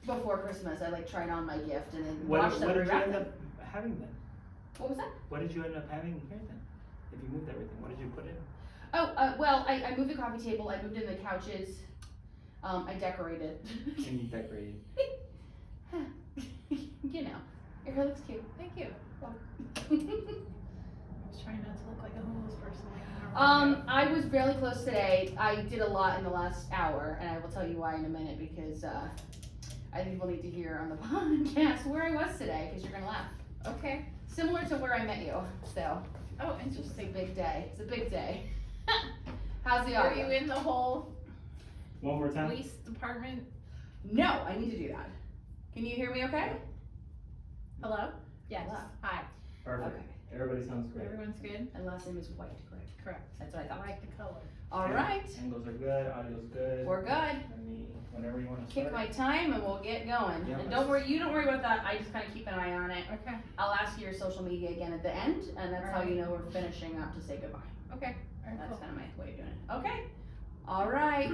Before Christmas, I like tried on my gift and then What watched them did you rewrap end them. up having then? What was that? What did you end up having here then? If you moved everything, what did you put in? Oh, well, I moved the coffee table, I moved in the couches, I decorated. And decorated. You know, your hair looks cute. Thank you. Well. I was trying not to look like a homeless person. Like I normally I was really close today. I did a lot in the last hour, and I will tell you why in a minute because I think we'll need to hear on the podcast where I was today because you're gonna laugh. do. Okay. Similar to where I met you, so Oh, it's a interesting. big day. It's a big day. How's the Were audio? you in the whole One more time. police department? No, I need to do that. Can you hear me okay? Hello? Yes. Hello. Hi. Perfect. Okay. Everybody sounds great. Everyone's good? And last name is White, correct? Correct. That's what I I thought. like the color. All right, Angles are good, audio's good. we're good. Whenever you want to Kick start. my time and we'll get going. Yeah, And don't worry, you don't worry about that. I just kind of keep an eye on it. Okay. I'll ask you your social media again at the end, and that's how you Alright. know we're finishing up to say goodbye. Okay. Alright, That's cool. kind of my way of doing it. Okay. All right.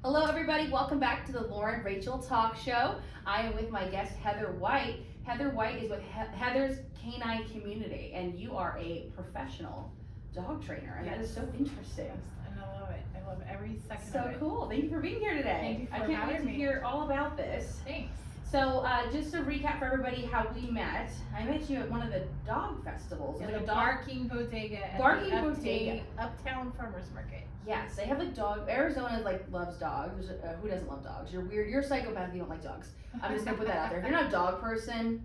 Hello, everybody. Welcome back to the Lauren Rachael Talk Show. I am with my guest, Heather White. Heather White is with Heather's Canine Community, and you are a professional dog trainer, and that is so interesting. Yes, and I love it. I love every second So of it. cool. Thank you for being here today. Thank you for I can't wait having to me. hear all about this. Thanks. So, just to recap for everybody how we met, I met you at one of the dog festivals. Yeah, Like the a dog. Barking Bodega at Barking the Bodega. Uptown Farmers Market. Yes, they have like dog. Arizona like loves dogs. Who doesn't love dogs? You're weird. You're a psychopath if you don't like dogs. I'm just gonna put that out there. If you're not a dog person,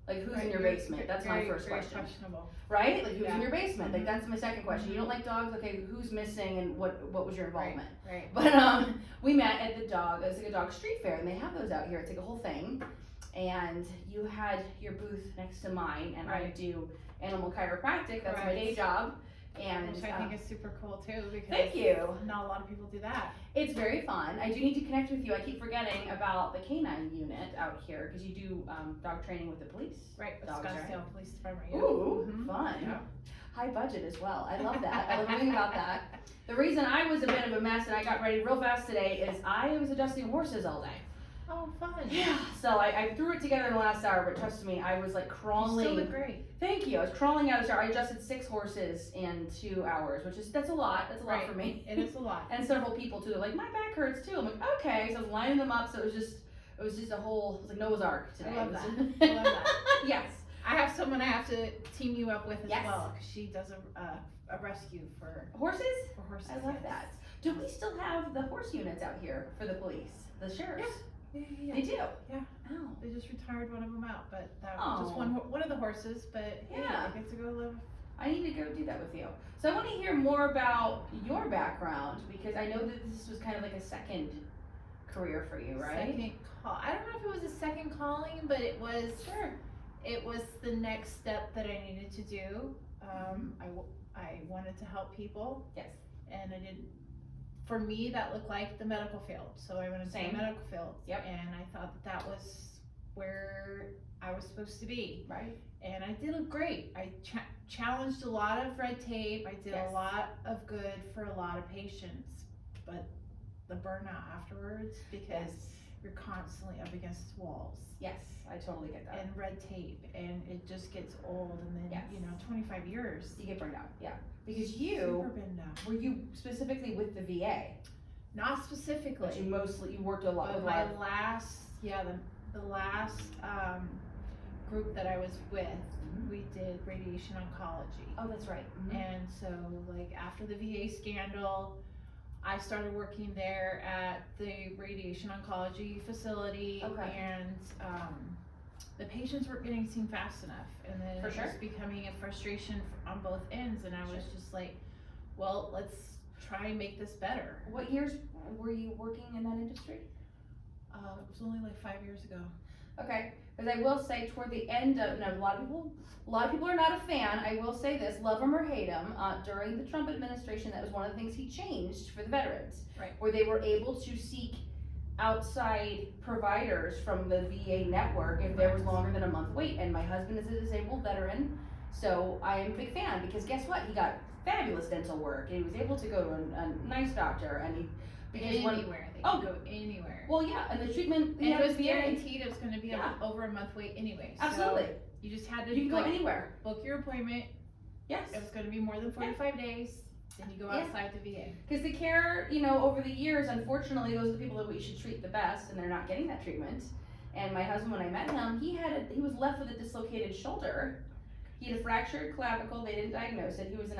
like who's in your Right, basement? That's my first very question. questionable. Right? Like who's Yeah. in your basement? Like Mhm. that's my second question. You don't like dogs? Okay, who's missing and what was your involvement? Right. But we met at the dog. It was like a dog street fair, and they have those out here. It's like a whole thing. And you had your booth next to mine, and I Right. do animal chiropractic. That's my Correct. day job. And Which I think is super cool too because thank you. not a lot of people do that. It's very fun. I do need to connect with you. I keep forgetting about the canine unit out here because you do dog training with the police. Right, with Dogs, right? Scottsdale Police Department. Yeah. Ooh, Mhm. fun. Yeah. High budget as well. I love that. I love everything about that. The reason I was a bit of a mess and I got ready real fast today is I was adjusting horses all day. Oh, fun. Yeah. So I threw it together in the last hour, but trust me, I was like You crawling. still look great. Thank you. I was crawling out of the shower. I adjusted 6 horses in 2 hours, that's a lot. That's a lot Right. for me. It is a lot. And several people too. They're like, my back hurts too. I'm like, okay. So I was lining them up. So it was just a whole, it was like Noah's Ark today. I love It was- that. I love that. Yes. I have someone I have to team you up with as Yes. well because she does a rescue for Horses? horses. I love yes. that. Do we still have the horse units out here for the police? The sheriffs? Yeah. They do? Yeah. Oh. They just retired one of them out, but that Oh. was just one of the horses. But Yeah. I get to go live. I need to go do that with you. So I want to hear more about your background because I know that this was kind of like a second career for you, right? Second call. I don't know if it was a second calling, but it was. Sure. It was the next step that I needed to do. I wanted to help people. Yes. And I didn't. For me, that looked like the medical field. So I went into Same. the medical field. Yep. And I thought that was where I was supposed to be. Right. And I did great. I challenged a lot of red tape. I did Yes. a lot of good for a lot of patients. But the burnout afterwards, because you're constantly up against walls Yes, I totally get that. and red tape, and it just gets old. And then, Yes. 25 years. You get burned out, yeah. Because you, Super burned out. were you specifically with the VA? Not specifically. But you worked a lot But with a my lot of, last, the last group that I was with, Mhm. we did radiation oncology. oh, that's right. Mhm. And so, like, after the VA scandal, I started working there at the radiation oncology facility, Okay. and the patients weren't getting seen fast enough, and then For it sure. was becoming a frustration on both ends, and I was Sure. just like, well, let's try and make this better. What years were you working in that industry? It was only like 5 years ago. Okay, because I will say toward the end of, a lot of people are not a fan. I will say this, love him or hate him, during the Trump administration, that was one of the things he changed for the veterans. Right. Where they were able to seek outside providers from the VA network if there was longer than a month wait. And my husband is a disabled veteran, so I am a big fan because guess what? He got fabulous dental work and he was able to go to a nice doctor and he Because when, Anywhere. They Oh. can go anywhere. well, yeah, and the treatment, And it was VA. guaranteed it was going to be Yeah. over a month wait anyway. Absolutely. So you just had to You can go like, anywhere. book your appointment. Yes. It was going to be more than 45 days. Then you go Yeah. outside the VA. Because the care, over the years, unfortunately, those are the people that we should treat the best, and they're not getting that treatment. And my husband, when I met him, he was left with a dislocated shoulder. He had a fractured clavicle. They didn't diagnose it. He was in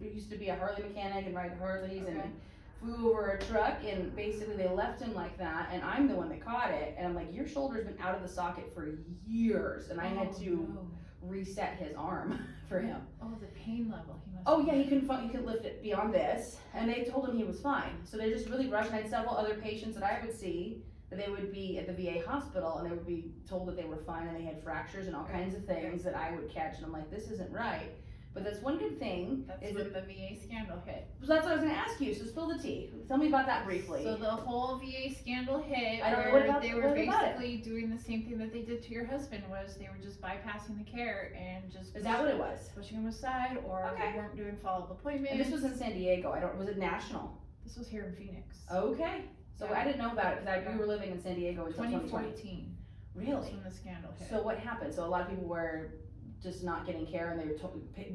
he used to be a Harley mechanic and ride Harleys, Okay. and flew over a truck, and basically they left him like that, and I'm the one that caught it, and I'm like, your shoulder's been out of the socket for years, and I had to No. reset his arm for him. Oh, the pain level. He must Oh have yeah, he couldn't lift it beyond this, and they told him he was fine. So they just really rushed. And I had several other patients that I would see that they would be at the VA hospital, and they would be told that they were fine, and they had fractures and all kinds of things that I would catch, and I'm like, this isn't right. But that's one good thing. That's is when the VA scandal hit. So that's what I was going to ask you. So spill the tea. Tell me about that briefly. So the whole VA scandal hit I don't know where what about- they were what about it? basically doing the same thing that they did to your husband was they were just bypassing the care and just Is that what it was? pushing him aside or Okay. weren't doing follow-up appointments. And this was in San Diego. Was it national? This was here in Phoenix. Okay. So Yeah. I didn't know about it because we were living in San Diego until 2020. 2014. Really? That's when the scandal hit. So what happened? So a lot of people were just not getting care, and they were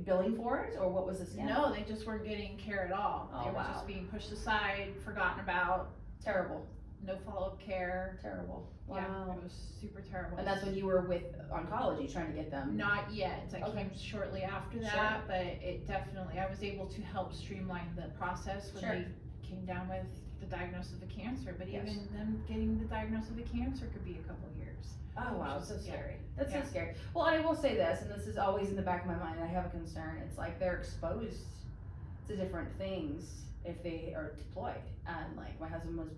billing for it, or what was the scandal? No, they just weren't getting care at all. Oh, They were wow. just being pushed aside, forgotten about, Terrible. no follow-up care. Terrible. Yeah, Wow. it was super terrible. And that's when you were with oncology trying to get them. Not yet. I Okay. came shortly after that, Sure. but it definitely, I was able to help streamline the process when Sure. they came down with the diagnosis of a cancer. But Yes. even them getting the diagnosis of a cancer could be a couple of years. Oh wow, Which so is- yeah. scary. That's Yeah. so scary. Well, and I will say this, and this is always in the back of my mind, and I have a concern. It's like they're exposed to different things if they are deployed. And like my husband was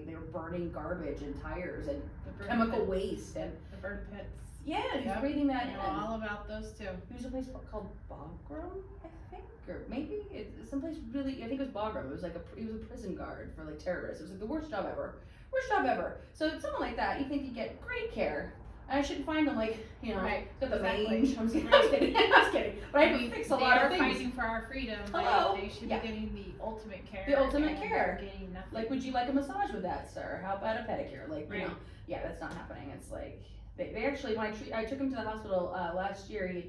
they were burning garbage and tires and The burn chemical pits. waste, and The burn pits. yeah, he's Yep. breathing that I in. know all about those too. There was a place called Bagram, I think, or maybe it's someplace really. I think it was Bagram. It was like he was a prison guard for like terrorists. It was like the worst job ever. Worst job ever. So someone like that, you think you get great care. And I shouldn't find them like, Right, got the exactly. mange. I'm just kidding. I'm just kidding. But I have to fix a lot of They are things. fighting for our freedom. Hello? Like, they should Yeah. be getting the ultimate care. The ultimate and care. they're getting nothing. Like, would you like a massage with that, sir? How about a pedicure? Like, you Right. know, yeah, that's not happening. It's like they actually when I took him to the hospital last year.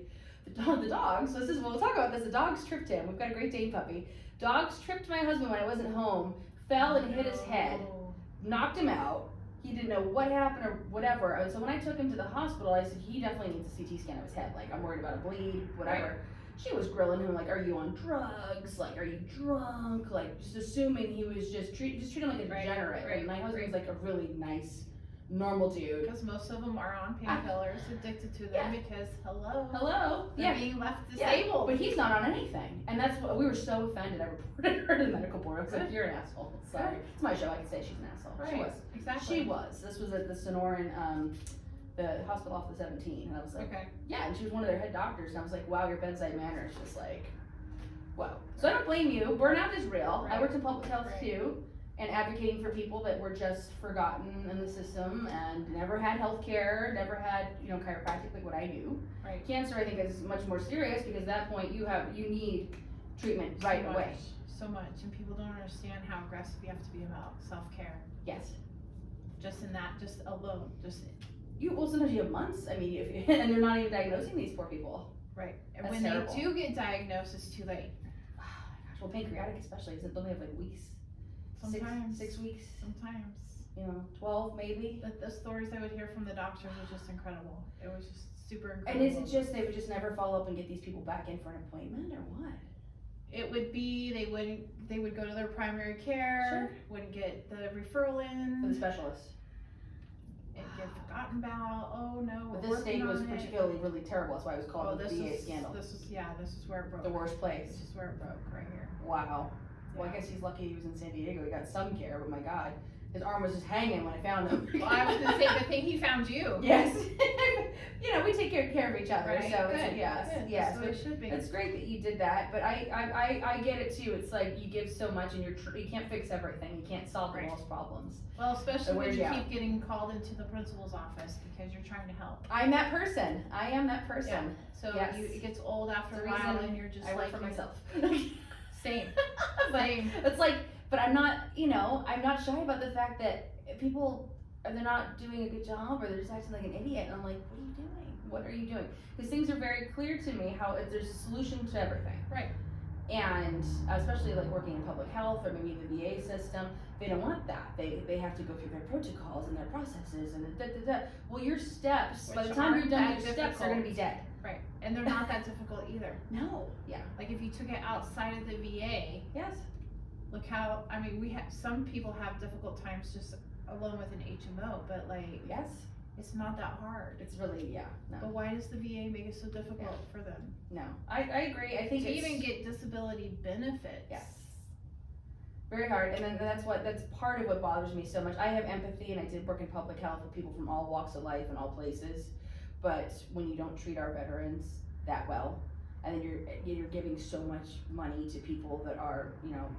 The dogs. So we'll talk about this. The dogs tripped him. We've got a Great Dane puppy. Dogs tripped my husband when I wasn't home. Fell and hit his head. No. Knocked him out. He didn't know what happened or whatever. And so when I took him to the hospital, I said, he definitely needs a CT scan of his head. Like, I'm worried about a bleed, whatever. She was grilling him, like, are you on drugs? Like, are you drunk? Like, just assuming he was just treat him like a Right, degenerate. right, And my husband's right. like a really nice, normal dude. Because most of them are on painkillers, addicted to them because, Hello? they're Yeah. being left Yeah, disabled. but he's not on anything. And that's what we were so offended. I reported her to the medical board. I was like, Good. you're an asshole. Sorry. Good. It's my show. I can say she's an asshole. She Right. was. Exactly. She was. This was at the Sonoran, the hospital off the 17, and I was like, Okay. yeah, and she was one of their head doctors, and I was like, wow, your bedside manner is just like, wow. So I don't blame you. Burnout is real. I Right. worked in public health Right. too, and advocating for people that were just forgotten in the system and never had health care, never had, chiropractic like what I do. Right. Cancer, I think, is much more serious because at that point you need treatment right so away. Much, so much, and people don't understand how aggressive you have to be about self-care. Yes. Just in that, just alone, just Sometimes you have months. I mean, and they're not even diagnosing these poor people. right. And That's when terrible. they do get diagnosed, it's too late. Oh my gosh, well, pancreatic especially, don't they have like weeks? Sometimes. 6 weeks, Sometimes. 12 maybe? The stories I would hear from the doctors was just incredible. It was just super And incredible. is it just, they would just never follow up and get these people back in for an appointment or what? It would be they would go to their primary care, wouldn't get the referral For the in, specialist? and get forgotten about. Oh no, But we're this state working was on it. particularly really terrible, that's why it was Oh, called the this VA is scandal. this is where it broke. The worst This place. is where it broke right here. Wow. Well, I Yeah. guess he's lucky he was in San Diego, he got some care, but my God, his arm was just hanging when I found him. Well, I was gonna say the thing he found you. Yes. We take care of each other, Right. so Good. yes, Good. yes. That's the way it should be. It's great that you did that, but I get it too. It's like you give so much and you can't fix everything. You can't solve the Right. most problems. Well, especially It when wears you you keep getting called into the principal's office because you're trying to help. I'm that person. I am that person. So Yes. it gets old after It's a the while, reason and you're just I work like for myself. same. But Same. it's like But I'm not, I'm not shy about the fact that people, they're not doing a good job, or they're just acting like an idiot, and I'm like, what are you doing? What are you doing? Because things are very clear to me how there's a solution to everything. Right. And especially like working in public health or maybe the VA system, they don't want that. They have to go through their protocols and their processes and Well, your steps, by the time you're done with your steps, they're gonna be dead. Right. And they're not that difficult either. No. Yeah. Like if you took it outside of the VA, Yes. look how, I mean, some people have difficult times just alone with an HMO, but like, Yes. it's not that hard. It's really, no. But why does the VA make it so difficult for them? No. I agree. I think To it's even get disability benefits. yes. Very hard, and then that's part of what bothers me so much. I have empathy, and I did work in public health with people from all walks of life and all places. But when you don't treat our veterans that well, and then you're giving so much money to people that are,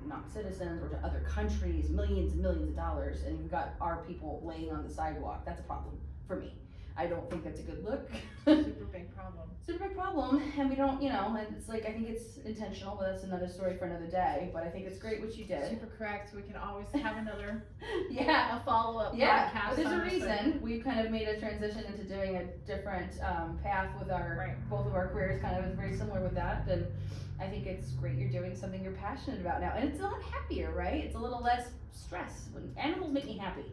not citizens, or to other countries, millions and millions of dollars, and you've got our people laying on the sidewalk, that's a problem for me. I don't think that's a good look. Super big problem. Super big problem, and we don't, and it's like, I think it's intentional, but that's another story for another day. But I think it's great what you did. Super correct. We can always have another Yeah. a follow-up Yeah, podcast. but there's a on this reason one. we've kind of made a transition into doing a different path with our both of our careers. Kind of is very similar with that, and I think it's great you're doing something you're passionate about now, and it's a lot happier, right? It's a little less stress. When animals make me happy.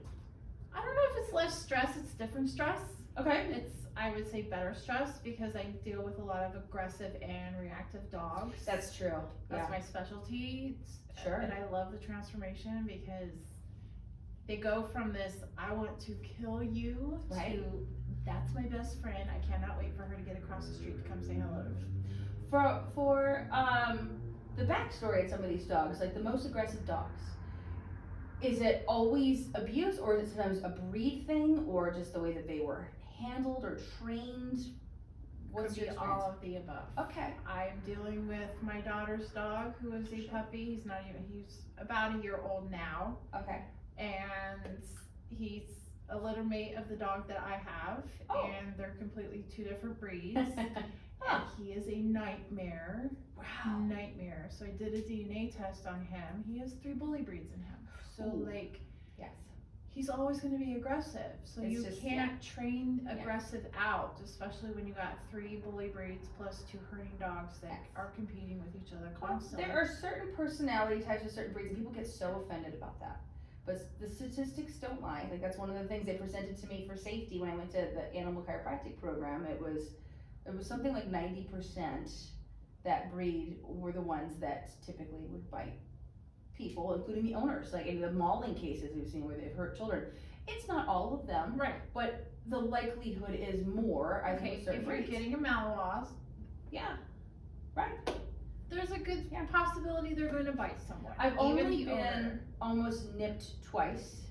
I don't know if it's less stress, it's different stress. Okay. It's, I would say, better stress because I deal with a lot of aggressive and reactive dogs. That's true. That's my specialty. Sure. And I love the transformation because they go from this, I want to kill you, Right. to that's my best friend. I cannot wait for her to get across the street to come say hello. For the backstory of some of these dogs, like the most aggressive dogs, is it always abuse, or is it sometimes a breed thing, or just the way that they were handled or trained? What's Could your be experience? all of the above. Okay. I'm dealing with my daughter's dog, who is a puppy. He's about a year old now. Okay. And he's a litter mate of the dog that I have. Oh. And they're completely two different breeds. And he is a nightmare. Wow. Nightmare. So I did a DNA test on him. He has 3 bully breeds in him. So Ooh. yes. He's always going to be aggressive. So It's you just, can't train aggressive out, especially when you got 3 bully breeds plus 2 herding dogs that are competing with each other constantly. There are certain personality types of certain breeds, and people get so offended about that. But the statistics don't lie. Like, that's one of the things they presented to me for safety when I went to the animal chiropractic program. It was something like 90% that breed were the ones that typically would bite people, including the owners. Like in the mauling cases we've seen where they've hurt children, it's not all of them, Right. but the likelihood is more. I think with certain if you're breeds. getting a Malinois, Yeah, right. there's a good possibility they're going to bite someone. I've even only the been owner. almost nipped twice,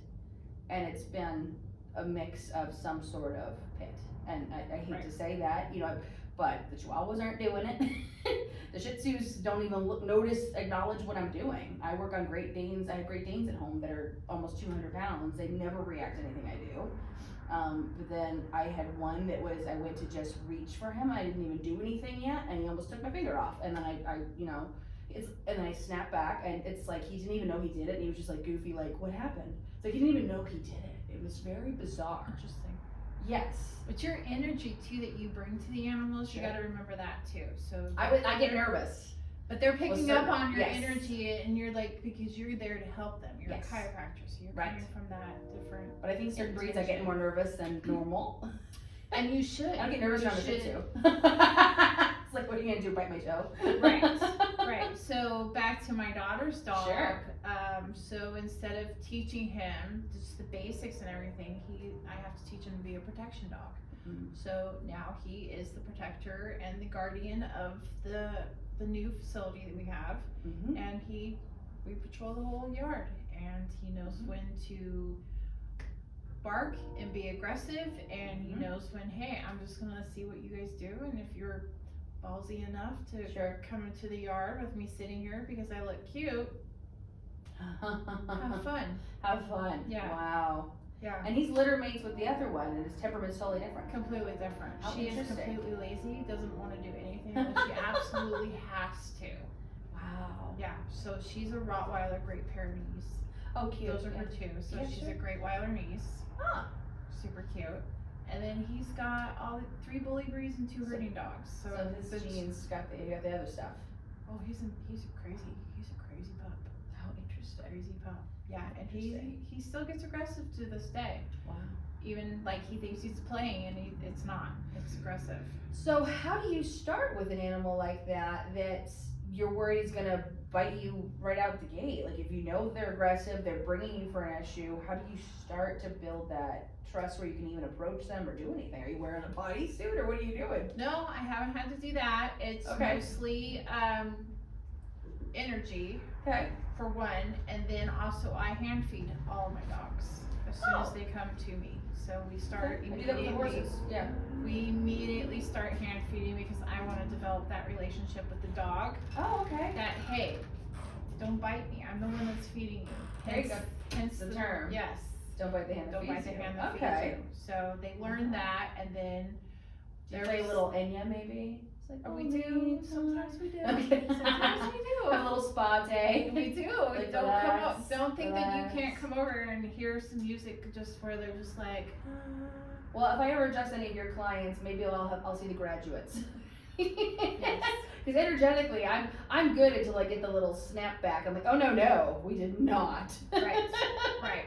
and it's been a mix of some sort of pit. And I hate to say that, but the Chihuahuas aren't doing it. The Shih Tzus don't even acknowledge what I'm doing. I work on Great Danes. I have Great Danes at home that are almost 200 pounds. They never react to anything I do. But then I had one that I went to just reach for him. I didn't even do anything yet, and he almost took my finger off. And then and then I snapped back, and it's like he didn't even know he did it, and he was just like goofy, like, what happened? It's like he didn't even know he did it. It was very bizarre. Interesting. Yes. But your energy too that you bring to the animals, you Sure. got to remember that too. So I get nervous. But they're picking up on your yes. energy, and you're like, because you're there to help them. You're Yes. a chiropractor, so you're Right. coming from that different. But I think certain breeds I get more nervous than normal. And you should. I don't get nervous You around the Shih should. Tzu. It's like, what are you gonna do, bite my toe? Right, right. So back to my daughter's dog. Sure. So instead of teaching him just the basics and everything, I have to teach him to be a protection dog. Mhm. So now he is the protector and the guardian of the new facility that we have, Mhm. and we patrol the whole yard, and he knows when to bark and be aggressive, and he knows when, hey, I'm just gonna see what you guys do, and if you're ballsy enough to Sure. come into the yard with me sitting here because I look cute, have fun. Have fun. Yeah. Wow. Yeah. And he's litter mates with the other one, and his temperament's totally different. Completely different. How She is interesting. completely lazy, doesn't want to do anything unless she absolutely has to. Wow. Yeah, so she's a Rottweiler Great Pyrenees. Oh, cute. Those are yeah. her two. So Yeah, she's sure. a Great Weiler niece. Ah. Super cute. And then he's got all the 3 bully breeds and 2 So- herding dogs. So, So his it's- genes got the other stuff. Oh, he's a crazy pup. How interesting. Crazy pup. Yeah, and Interesting. he still gets aggressive to this day. Wow. Even like he thinks he's playing and it's not. It's aggressive. So how do you start with an animal like that you're worried is gonna bite you right out the gate? Like if you know they're aggressive, they're bringing you for an issue, how do you start to build that trust where you can even approach them or do anything? Are you wearing a bodysuit or what are you doing? No, I haven't had to do that. It's Okay. mostly energy Okay. for one, and then also I hand feed all my dogs as soon as Oh. they come to me. So we start I do that with the immediately. horses. Yeah. We immediately start hand feeding because I want to develop that relationship with the dog. Oh, okay. That hey, don't bite me. I'm the one that's feeding you. There you go. Hence The term. Yes. Don't bite the hand that Don't bite feeds the you. hand that Okay. feeds you. So they learn that, and then Do you play a little Enya maybe? It's like, we do. Sometimes we do. Okay. Sometimes we do. Have a little spa day. We do. Like, Don't come relax, up. Don't think that you relax. can't come over and hear some music just where they're just like. Well, if I ever adjust any of your clients, maybe I'll see the graduates. Because energetically, I'm good until I get the little snap back. I'm like, oh no, we did not. Right, right.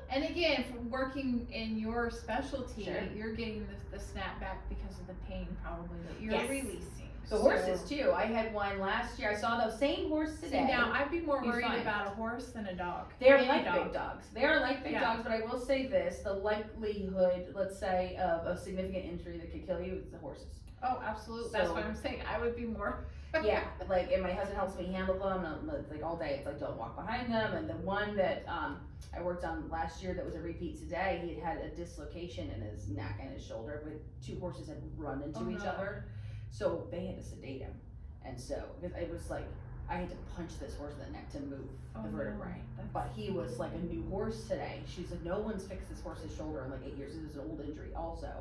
And again, from working in your specialty, Sure. you're getting the snap back because of the pain probably that you're Yes. releasing. The horses too. I had one last year. I saw the same horse See, today. now I'd be more He's worried fine. about a horse than a dog. They're Any like dog. big dogs. They are like big Yeah. dogs, but I will say this: the likelihood, let's say, of a significant injury that could kill you is the horses. Oh, absolutely. That's So- what I'm saying. I would be more. Yeah, like, and my husband helps me handle them, and it's like all day, it's like, don't walk behind them, and the one that, I worked on last year that was a repeat today, he had a dislocation in his neck and his shoulder, but 2 horses had run into Oh, each no. other, so they had to sedate him, and so, because it was like, I had to punch this horse in the neck to move Oh, the no. vertebrae, but he was like a new horse today, she's like, no one's fixed this horse's shoulder in like 8 years, this is an old injury also,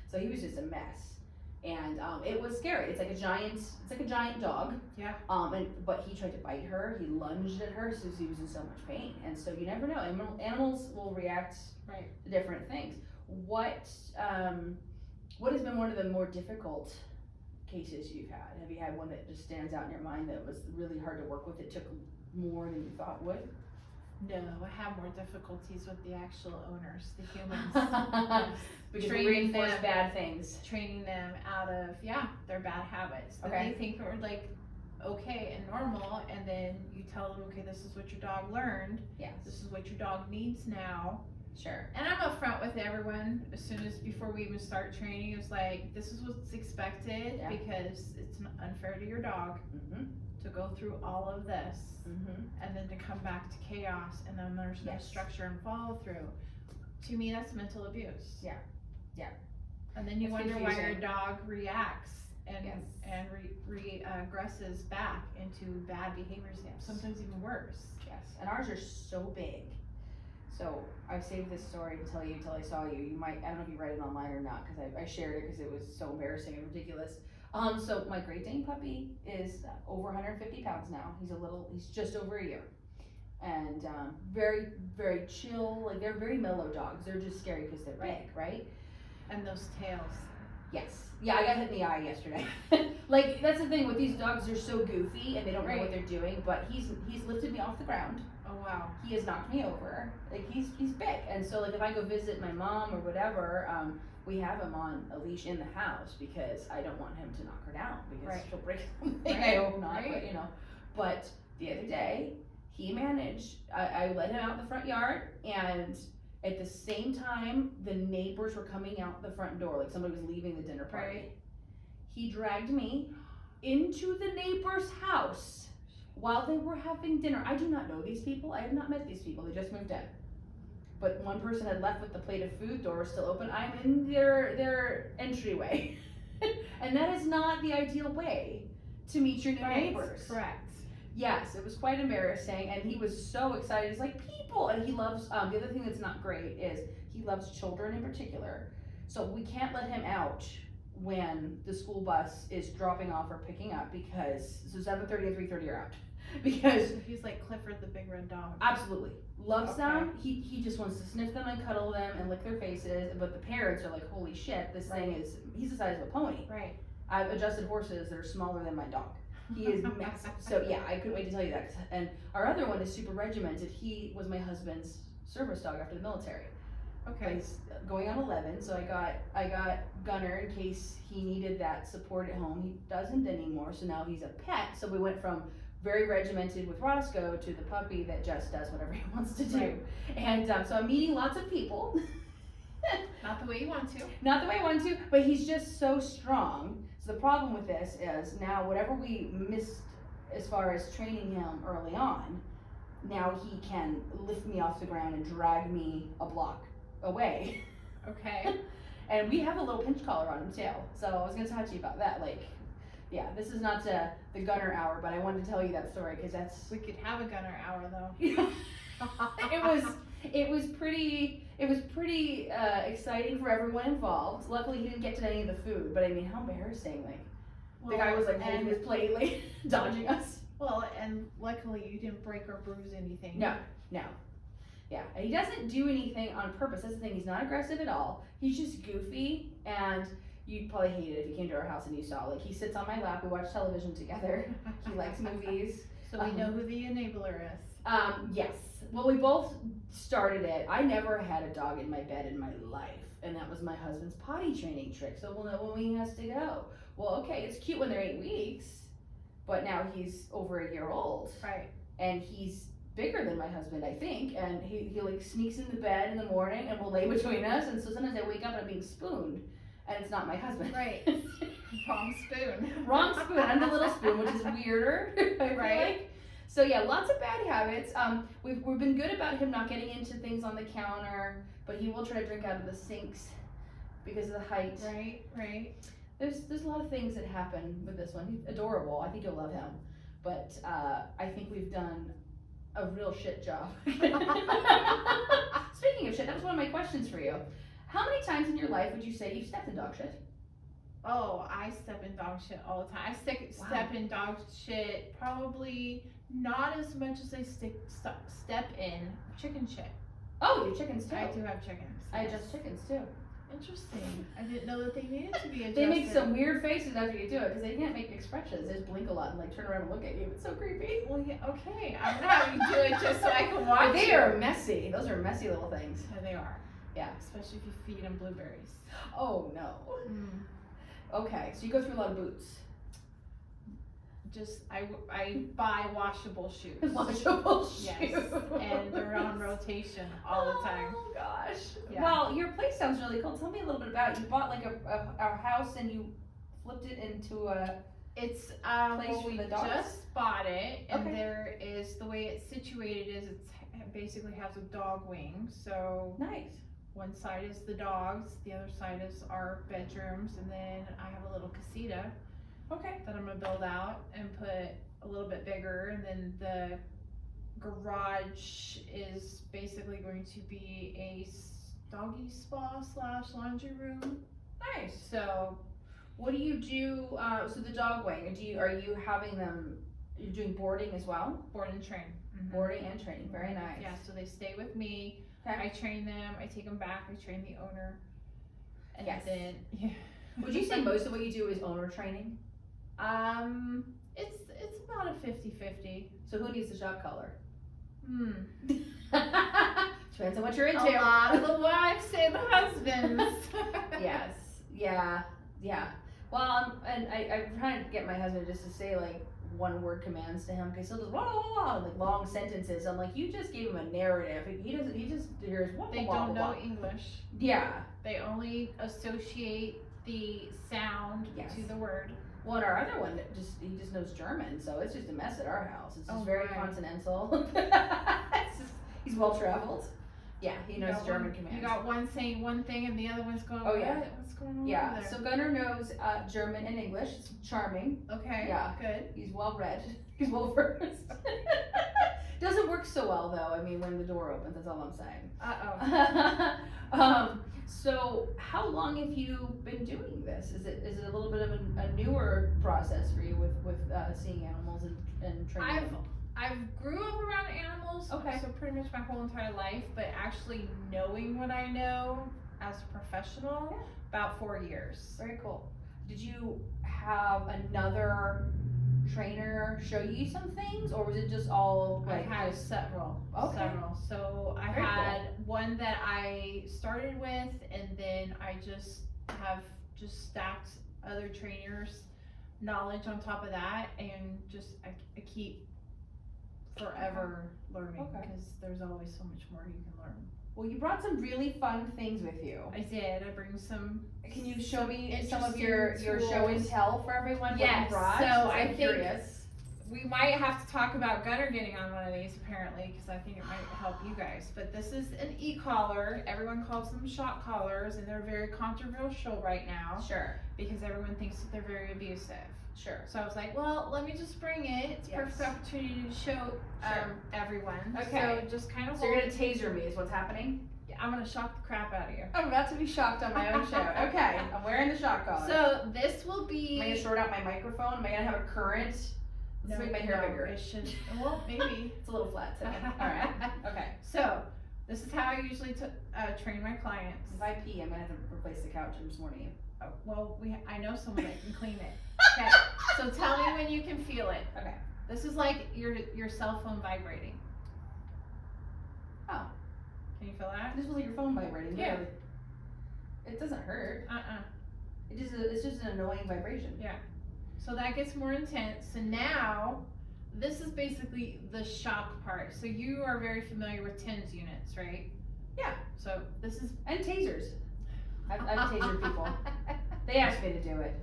so he was just a mess. And it was scary. It's like a giant dog. Yeah. But he tried to bite her. He lunged at her, so he was in so much pain. And so you never know. Animals will react Right. to different things. What has been one of the more difficult cases you've had? Have you had one that just stands out in your mind that was really hard to work with? It took more than you thought it would. No, I have more difficulties with the actual owners, the humans. Because we Training reinforce them. bad things. Training them out of their bad habits that Okay. they think are like okay and normal, and then you tell them, okay, this is what your dog learned, Yes. this is what your dog needs now. Sure. And I'm upfront with everyone as soon as before we even start training. It's like, this is what's expected Yeah. because it's unfair to your dog Mhm. to go through all of this Mhm. and then to come back to chaos and then there's no Yes. structure and follow through. To me, that's mental abuse. Yeah. Yeah. And then you It's wonder why your confusing. dog reacts and Yes. regresses back into bad behaviors, sometimes even worse. Yes, and ours are so big. So I saved this story to tell you until I saw you. You might, I don't know if you read it online or not, because I shared it because it was so embarrassing and ridiculous. So my Great Dane puppy is over 150 pounds now. He's just over a year. And very, very chill, like they're very mellow dogs. They're just scary because they're big, right? And those tails. Yes. Yeah, I got hit in the eye yesterday. Like, that's the thing with these dogs, they're so goofy and they don't know what they're doing, but he's lifted me off the ground. Oh wow. He has knocked me over. Like, he's big. And so, like, if I go visit my mom or whatever, we have him on a leash in the house because I don't want him to knock her down because Right. she'll break something. Right, I hope not, right. but you know. But the other day, he managed, I let him out in the front yard, and at the same time, the neighbors were coming out the front door, like somebody was leaving the dinner party. Right. He dragged me into the neighbor's house while they were having dinner. I do not know these people. I have not met these people. They just moved in. But one person had left with the plate of food, door was still open. I'm in their entryway. And that is not the ideal way to meet your new neighbors. Correct. Yes, it was quite embarrassing, and he was so excited. He's like, people, and he loves, the other thing that's not great is he loves children in particular. So we can't let him out when the school bus is dropping off or picking up because, so 7:30 and 3:30 are out. because So he's like Clifford the Big Red Dog. absolutely loves Okay. them. He just wants to sniff them and cuddle them and lick their faces. But the parents are like, holy shit, this thing is, he's the size of a pony. Right. I've adjusted horses that are smaller than my dog. He is massive. So yeah, I couldn't wait to tell you that. And our other one is super regimented. He was my husband's service dog after the military. Okay. He's going on 11, so I got Gunner in case he needed that support at home. He doesn't anymore, so now he's a pet. So we went from very regimented with Roscoe to the puppy that just does whatever he wants to do. Right. And so I'm meeting lots of people. Not the way you want to. Not the way I want to, but he's just so strong. So the problem with this is now whatever we missed as far as training him early on, now he can lift me off the ground and drag me a block away. Okay. And we have a little pinch collar on him too. So I was gonna talk to you about that. Like, yeah, this is not the Gunner hour, but I wanted to tell you that story because that's We could have a Gunner hour though. it was pretty exciting for everyone involved. Luckily he didn't get to any of the food, but I mean how embarrassing, like the guy was like holding his plate, like dodging us. Well, and luckily you didn't break or bruise anything. No. Yeah, and he doesn't do anything on purpose. That's the thing, he's not aggressive at all. He's just goofy, and you'd probably hate it if you came to our house and you saw, like, he sits on my lap, we watch television together, he likes movies. So we know who the enabler is. Yes. Well, we both started it. I never had a dog in my bed in my life, and that was my husband's potty training trick, so we'll know when he has to go. Well, okay, it's cute when they're 8 weeks, but now he's over a year old. Right. And he's bigger than my husband, I think, and he like sneaks in the bed in the morning and will lay between us, and so sometimes I wake up and I'm being spooned, and it's not my husband. Right. Wrong spoon. Wrong spoon. I'm the little spoon, which is weirder. I feel Right. like. So yeah, lots of bad habits. We've been good about him not getting into things on the counter, but he will try to drink out of the sinks because of the height. Right. There's a lot of things that happen with this one. He's adorable. I think you'll love him, but I think we've done a real shit job. Speaking of shit, that was one of my questions for you. How many times in your life would you say you've stepped in dog shit? Oh, I step in dog shit all the time. I step in dog shit probably not as much as I step in chicken shit. Oh, your chickens too. I do have chickens. I yes. adjust chickens too. Interesting. I didn't know that they needed to be adjusted. They make some weird faces after you do it because they can't make expressions. They just blink a lot and like turn around and look at you. It's so creepy. Well, yeah, okay. I'm gonna have you do it just so I can watch. They are messy. Those are messy little things. Yeah, they are. Yeah. Especially if you feed them blueberries. Oh no. Okay, so you go through a lot of boots. Just I buy washable shoes. Washable shoes. Yes, and they're on rotation all the time. Oh gosh. Yeah. Well, your place sounds really cool. Tell me a little bit about it. You bought like a house and you flipped it into a. It's Place well, for we the dogs? just bought it, and Okay. there is the way it's situated is it basically has a dog wing. So Nice. one side is the dogs, the other side is our bedrooms, and then I have a little casita Okay. that I'm gonna build out and put a little bit bigger, and then the garage is basically going to be a doggy spa / laundry room. Nice. So What do you do? So the dog wing. Are you having them? You're doing boarding as well. board and train. Boarding and training. Very nice. Yeah, so they stay with me. Okay. I train them. I take them back. I train the owner. And Yes. then yeah. Would you say most of what you do is owner training? It's about a 50-50. So who needs the shop collar? Depends on what you're into. A lot of the wives say the husbands. Yes. Yeah. Well, and I'm trying to get my husband just to say like one word commands to him because he'll just like long sentences. I'm like, you just gave him a narrative. He doesn't. He just hears wah, They wah, don't wah, know English. Yeah. They only associate the sound Yes. to the word. Well, and our other one he just knows German, so it's just a mess at our house. It's just Oh, very right. continental. He's well traveled. Yeah, he knows German commands. You got one saying one thing and the other one's going, Oh, yeah. what's going on Yeah, over there? so Gunnar knows German and English. It's charming. Okay, Yeah. good. He's well read. He's well versed. Doesn't work so well though. I mean, when the door opens, that's all I'm saying. Uh-oh. So how long have you been doing this? Is it a little bit of a newer process for you with seeing animals and training them? I've grew up around animals, Okay. so pretty much my whole entire life, but actually knowing what I know as a professional, about 4 years. Very cool. Did you have another trainer show you some things, or was it just all like I've had just- several. Okay. Several. So I Very had one that I started with, and then I just have just stacked other trainers' knowledge on top of that, and just I keep forever learning Okay. because there's always so much more you can learn. Well, you brought some really fun things with you. I did. I bring some. Can you show me some of interesting your show and tools. tell for everyone what Yes, you brought? so 'Cause I I'm think- curious. We might have to talk about Gunner getting on one of these apparently, because I think it might help you guys. But this is an e-collar. Everyone calls them shock collars, and they're very controversial right now Sure, because everyone thinks that they're very abusive. sure. So I was like, well, let me just bring it. It's a Yes. perfect opportunity to show Sure. everyone. Okay. So just kind of So you're gonna taser me is what's happening? I'm gonna shock the crap out of you. I'm about to be shocked on my own show. Okay, I'm wearing the shock collar. So this will be. Am I gonna short out my microphone? Am I gonna have a current? Let's make my hair bigger. It should. Well, maybe. It's a little flat today. Alright, okay. So, this is how I usually train my clients. If I pee, I'm gonna have to replace the couch. I'm just warning you. Oh, well, I know someone that can clean it. Okay, so tell me when you can feel it. Okay. This is like your cell phone vibrating. Oh. Can you feel that? This was like your phone vibrating. Yeah. Literally. It doesn't hurt. It's just an annoying vibration. So that gets more intense. So now, this is basically the shock part. So you are very familiar with TENS units, right? Yeah. So this is. And tasers. I've tasered people. They asked me to do it.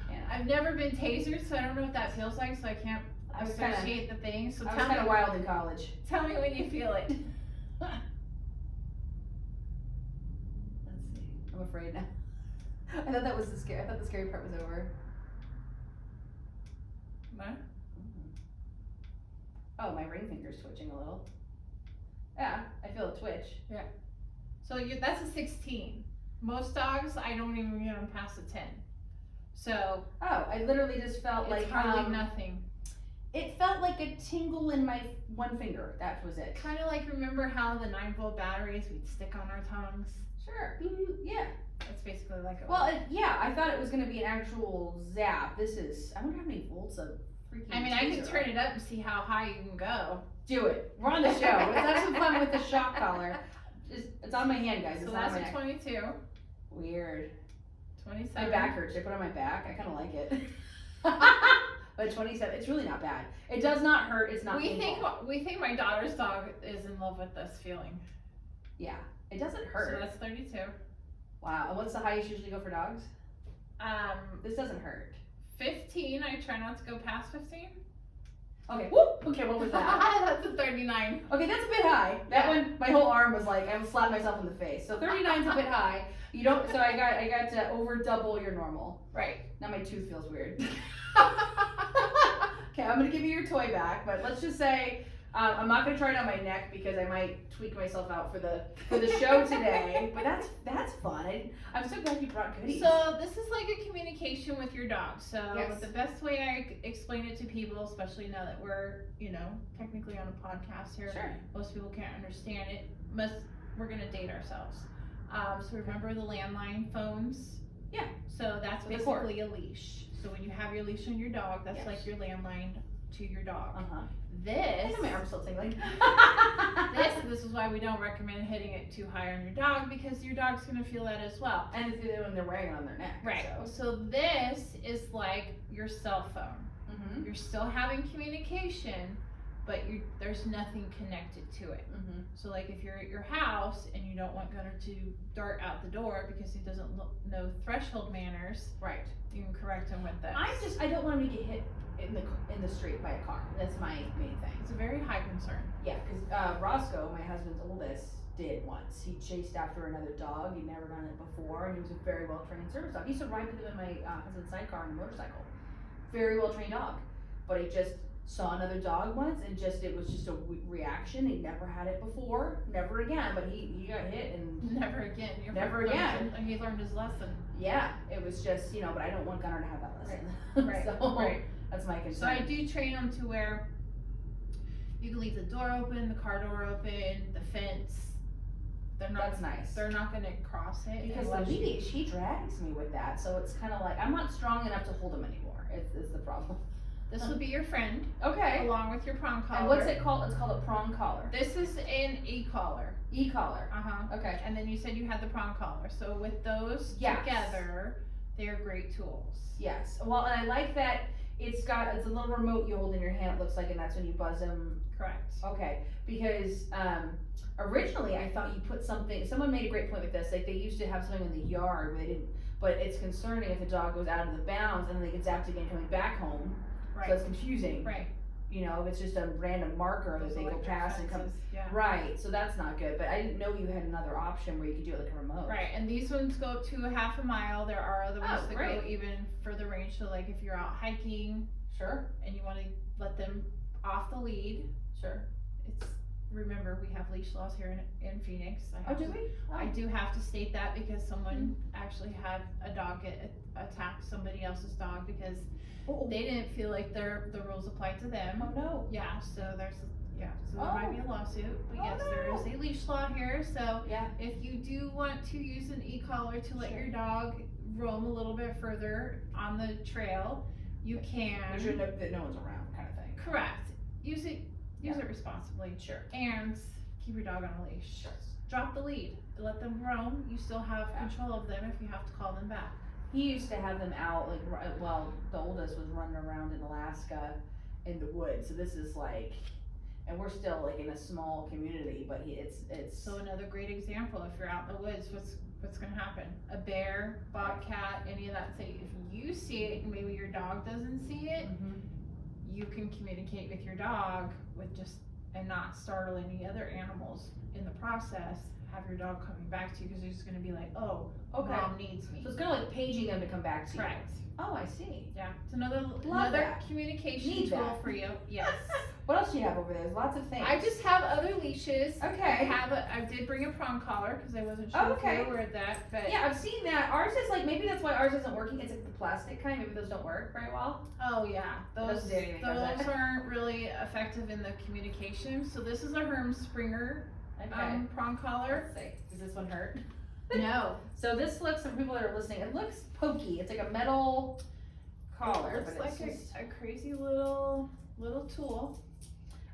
Yeah. I've never been tasered, so I don't know what that feels like. So I can't I was kinda- associate the thing. So I was kind of wild in college. tell me when you feel it. Let's see. I'm afraid now. I thought that was the scary. I thought the scary part was over. What? Oh, my ring finger's twitching a little. Yeah, I feel a twitch. So that's a 16. Most dogs, I don't even get them past a 10. So Oh, I literally just felt it's like hardly nothing. it felt like a tingle in my one finger. That was it. Kind of like remember how the 9-volt batteries we'd stick on our tongues. Sure. Yeah. That's basically like it. Well, yeah, I thought it was gonna be an actual zap. This is. I wonder how many volts of freaking. I mean, I can taser turn are. it up and see how high you can go. Do it. We're on the show. Let's have some fun with the shock collar. It's on my hand, guys. It's So not on that's my a neck. 22, Weird. 27. My back hurts. Should I put it on my back? I kind of like it. But 27, it's really not bad. It does not hurt. It's not painful. We think my daughter's dog is in love with this feeling. Yeah, it doesn't So hurt. that's 32. Wow. And what's the highest you usually go for dogs? This doesn't hurt. 15. I try not to go past 15. Okay. Whoop. Okay. What was that? That's a 39. Okay, that's a bit high. That Yeah. one, my whole arm was like I almost slapped myself in the face. So 39's a bit high. You don't. So I got to over double your normal. Right. Now my tooth feels weird. Okay, I'm gonna give you your toy back, but let's just say I'm not gonna try it on my neck because I might tweak myself out for the show today. But that's fun. I'm so glad you brought goodies. So this is like a communication with your dog. So Yes. the best way I explain it to people, especially now that we're, technically on a podcast here, Sure. most people can't understand it. We're gonna date ourselves. So remember the landline phones? Yeah. So that's With the cord. basically a leash. So when you have your leash on your dog, that's Yes. like your landline to your dog. I This think my arm's still tingling. this is why we don't recommend hitting it too high on your dog, because your dog's gonna feel that as well. And it's either when they're wearing it on their neck. Right. So. So this is like your cell phone. Mhm. You're still having communication, but there's nothing connected to it. Mhm. So like if you're at your house and you don't want Gunner to dart out the door because he doesn't know threshold manners, Right. you can correct him with this. I don't want him to get hit in the street by a car. That's my main thing. It's a very high concern. Yeah, because Roscoe, my husband's oldest, did once. He chased after another dog. He'd never done it before, and he was a very well trained service dog. He used to ride with him in my husband's sidecar on a motorcycle. Very well trained dog, but he just saw another dog once, and it was just a reaction. He never had it before, never again. But he got hit, and Never again. Never again. He learned his lesson. yeah, it was just But I don't want Gunnar to have that lesson. Right. So Right. that's my concern. So I do train them to where You can leave the door open, the car door open, the fence. They're not. That's nice. They're not gonna cross it. Because the unless you- lady, she drags me with that, so it's kind of like I'm not strong enough to hold him anymore. Is the problem. This will be your friend, Okay. along with your prong collar. And what's it called? It's called a prong collar. This is an e-collar. E-collar. Okay. And then you said you had the prong collar. So with those Yes. together, they're great tools. Yes. Well, and I like that it's a little remote you hold in your hand. It looks like, and that's when you buzz them. Correct. Okay. Because originally I thought you put something. Someone made a great point with this. Like they used to have something in the yard where they didn't. But it's concerning if the dog goes out of the bounds and then they get zapped again coming back home. Right. So it's confusing. Right. You know, if it's just a random marker that Those they go electric past and come. fences, yeah. Right, so that's not good, but I didn't know you had another option where you could do it like a remote. Right, and these ones go up to a half a mile. There are other ones Oh, that great. go even further range. So like if you're out hiking Sure, and you want to let them off the lead, sure. it's remember we have leash laws here in Phoenix. Oh, do we? I do have to state that because someone actually had a dog attack somebody else's dog because Oh, they didn't feel like the rules applied to them. oh no. Yeah, so so there might be a lawsuit, but Oh, yes, there no. is a leash law here. So Yeah, if you do want to use an e-collar to let Sure. your dog roam a little bit further on the trail, you can. make sure that no one's around kind of thing. Correct. Use it responsibly. Sure. And keep your dog on a leash. Sure. Drop the lead. Let them roam. You still have Yeah. control of them if you have to call them back. He used to have them out, like, well, the oldest was running around in Alaska in the woods, so this is like, and we're still like in a small community, but it's. So another great example, if you're out in the woods, what's gonna happen? A bear, bobcat, any of that. Say if you see it and maybe your dog doesn't see it, Mhm. you can communicate with your dog with just and not startle any other animals in the process. Have your dog coming back to you because they're just gonna be like, oh, Okay. mom needs me. So it's kind of like paging them to come back to you. Correct. Oh, I see. Yeah, it's another that. communication Need tool that. for you. Yes. What else do you have over there? There's lots of things. I just have other leashes. Okay. I did bring a prong collar because I wasn't sure Oh, if okay. you were that, but Yeah, I've seen that. Ours is like, maybe that's why ours isn't working. It's like the plastic kind. Maybe those don't work very well. oh yeah, those Doesn't do anything, does it? aren't really effective in the communication. So this is a Herm Springer Okay. prong collar. Let's see. Does this one hurt? No, So this looks, for people that are listening, it looks pokey. It's like a metal collar, looks but like it's just. a crazy little tool.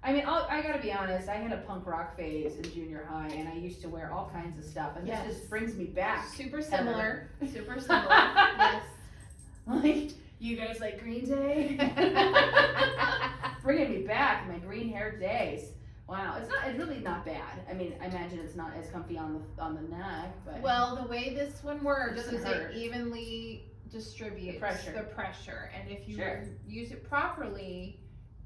I mean, I gotta be honest. I had a punk rock phase in junior high, and I used to wear all kinds of stuff, and Yes. this just brings me back. Super similar. Super similar. Yes. Like, you guys like Green Day? Bringing me back, my green hair days. Wow, it's really not bad. I mean, I imagine it's not as comfy on the neck, but. Well, the way this one works doesn't is hurt. it evenly distributes The pressure. and if you Sure. use it properly,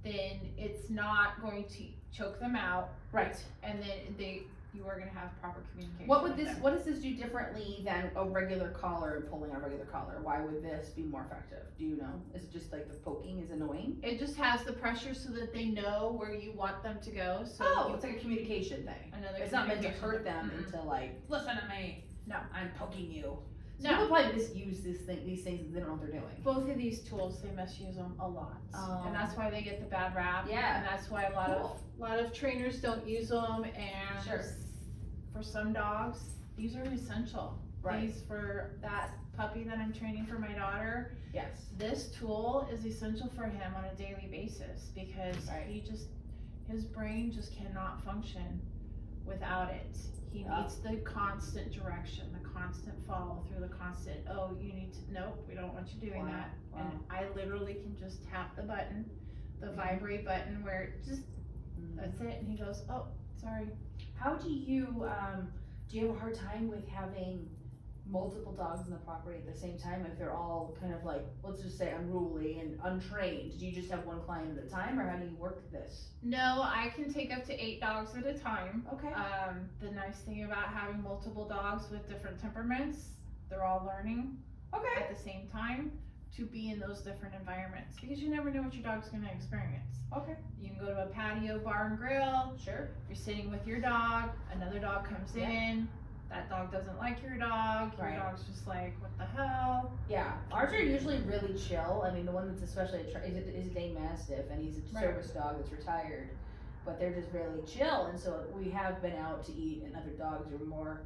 then it's not going to choke them out, Right. and then you are going to have proper communication. What would with this? them. What does this do differently than a regular collar and pulling a regular collar? Why would this be more effective? Do you know? Is it just like the poking is annoying? It just has the pressure so that they know where you want them to go. So Oh, you, it's like a communication thing. another. It's not meant to communication hurt them Mm-mm. into like, listen to me. No. I'm poking you. So No. people probably misuse these things and they don't know what they're doing. Both of these tools, they misuse them a lot, Oh. and that's why they get the bad rap. Yeah. And that's why a lot of trainers don't use them. And Sure. for some dogs, these are essential. Right. These for that puppy that I'm training for my daughter. Yes. This tool is essential for him on a daily basis because Right. his brain just cannot function without it. He Yeah. needs the constant direction, the constant follow through, the constant, oh, you need to, nope, we don't want you doing Wow, that. wow. And I literally can just tap the button, the Mhm. vibrate button where it just, that's it. And he goes, oh, sorry. How do you have a hard time with having multiple dogs on the property at the same time if they're all kind of like, let's just say unruly and untrained? Do you just have one client at a time, or how do you work this? No, I can take up to 8 dogs at a time. Okay. The nice thing about having multiple dogs with different temperaments, they're all learning Okay. at the same time to be in those different environments because you never know what your dog's going to experience. Okay. You can go to a patio, bar and grill, Sure. you're sitting with your dog, another dog comes Yeah. in, that dog doesn't like your dog, your Right. dog's just like, what the hell? Yeah. Ours are usually really chill. I mean, the one that's especially is a Dane Mastiff, and he's a Right. service dog that's retired. but they're just really chill. And so we have been out to eat, and other dogs are more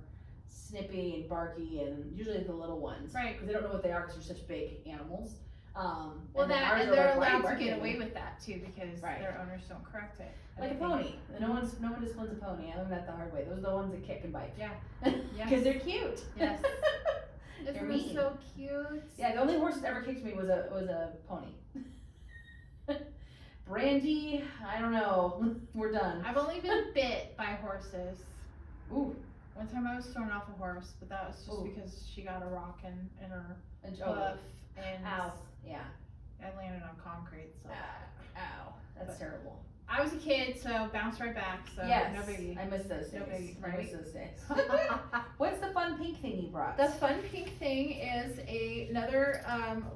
snippy and barky, and usually the little ones, Right. Because they don't know what they are because they're such big animals. Well, and then ours and are they're like, "Why are you allowed to barking get at me?" away with that too because Right. their owners don't correct it. Like a pony. No one disciplines a pony. I learned that the hard way. Those are the ones that kick and bite. Yeah. Because they're cute. Yes. They're Isn't mean. it so cute? Yeah, the only horse that ever kicked me was a pony. Brandy, I don't know. We're done. I've only been bit by horses. Ooh. One time I was thrown off a horse, but that was just Ooh. because she got a rock in her And, hoof, and ow. Yeah. I landed on concrete. So Ow. That's But- terrible. I was a kid, so bounced right back. So Yes. no biggie. I miss those No days. biggie, I miss right? those days. What's the fun pink thing you brought? The fun pink thing is another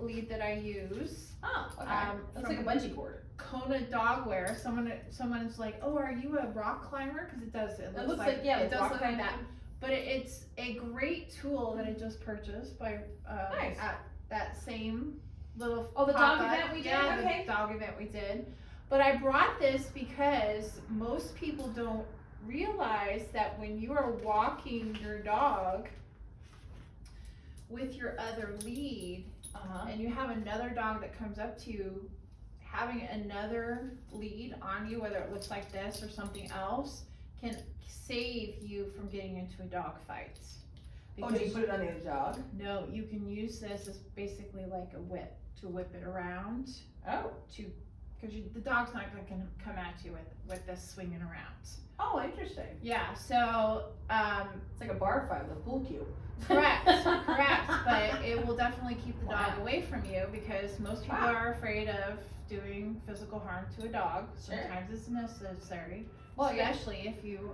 lead that I use. Oh, okay. Looks from like a bungee cord. Kona Dogwear. Someone is like, oh, are you a rock climber? Because it does. It looks like yeah, it does rock look like that. climbing. But it's a great tool that I just purchased by Nice. at that same little Oh, the dog pop-up. event we did? Yeah, Okay. the dog event we did. But I brought this because most people don't realize that when you are walking your dog with your other lead, and you have another dog that comes up to you, having another lead on you, whether it looks like this or something else, can save you from getting into a dog fight. Oh, do you put it on the other dog? No, you can use this as basically like a whip to whip it around Oh. because the dog's not going to come at you with this swinging around. Oh, interesting. Yeah, so It's like a bar fight with a pool cue. correct, but it will definitely keep the dog Wow. away from you because most people Wow. are afraid of doing physical harm to a dog. Sure. Sometimes it's necessary, Well, yeah. especially if you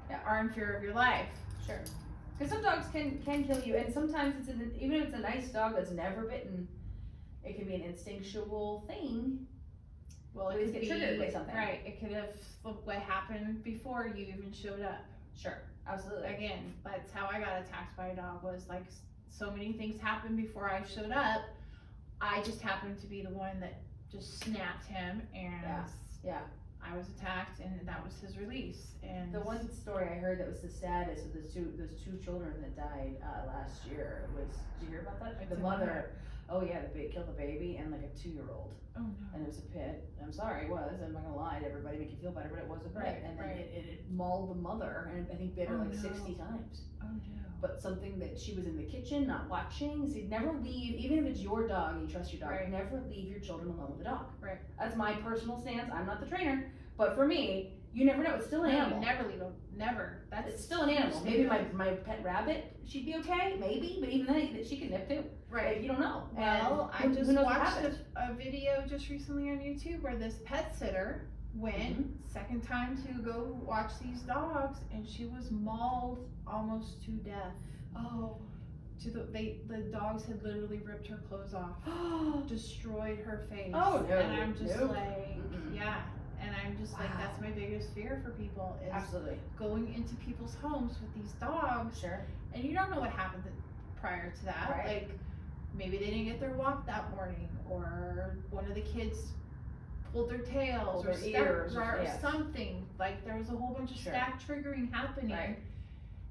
Yeah. are in fear of your life. Sure. Because some dogs can kill you, and sometimes even if it's a nice dog that's never bitten, it can be an instinctual thing. Well, Always it could get triggered be by something. right. It could have what happened before you even showed up. Sure. Absolutely. Again, that's how I got attacked by a dog. Was like so many things happened before I showed up. I just happened to be the one that just snapped him, and Yeah. I was attacked, and that was his release. And The one story I heard that was the saddest of those two children that died last year was. Did you hear about that? I The did mother. Oh yeah, killed the baby and like a 2-year-old, oh no, and it was a pit. I'm sorry, it was. I'm not gonna lie to everybody, make you feel better, but it was a pit. Right, And then right. it mauled the mother, and I think bit her Oh, like no. 60 times. oh no. But something that she was in the kitchen, not watching. See, never leave, even if it's your dog and you trust your dog, Right. never leave your children alone with a dog. Right. That's my personal stance. I'm not the trainer, but for me, you never know. It's still an No, animal. never leave them. Never. That's It's still an animal. Maybe my pet rabbit, she'd be okay, maybe, but even then, she can nip too. right. Like, you don't know. Well, I And just who knows what watched happened? a video just recently on YouTube where this pet sitter went second time to go watch these dogs, and she was mauled almost to death. Oh. The dogs had literally ripped her clothes off, destroyed her face. Oh, no, And I'm just no. like, Mm-mm. yeah. And I'm just like, Wow. that's my biggest fear for people is Absolutely. going into people's homes with these dogs, Sure. and you don't know what happened prior to that. Right. Like maybe they didn't get their walk that morning, or one of the kids pulled their tails, Pulled or their ears, or yes. something. Like there was a whole bunch of Sure. stack triggering happening. Right.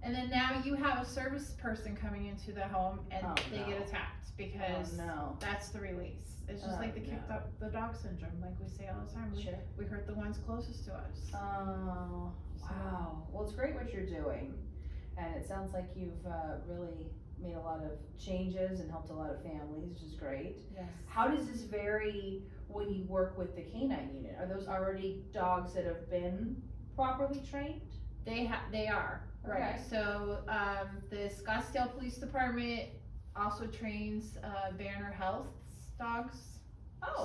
And then now you have a service person coming into the home, and Oh, they no. get attacked because Oh, no. that's the release. It's just Oh, like the kicked no. up the dog syndrome, like we say all the time. Sure. We hurt the ones closest to us. Oh, wow. Well, it's great what you're doing. And it sounds like you've really made a lot of changes and helped a lot of families, which is great. Yes. How does this vary when you work with the canine unit? Are those already dogs that have been properly trained? They are, right. Okay. So, the Scottsdale Police Department also trains, Banner Health's dogs,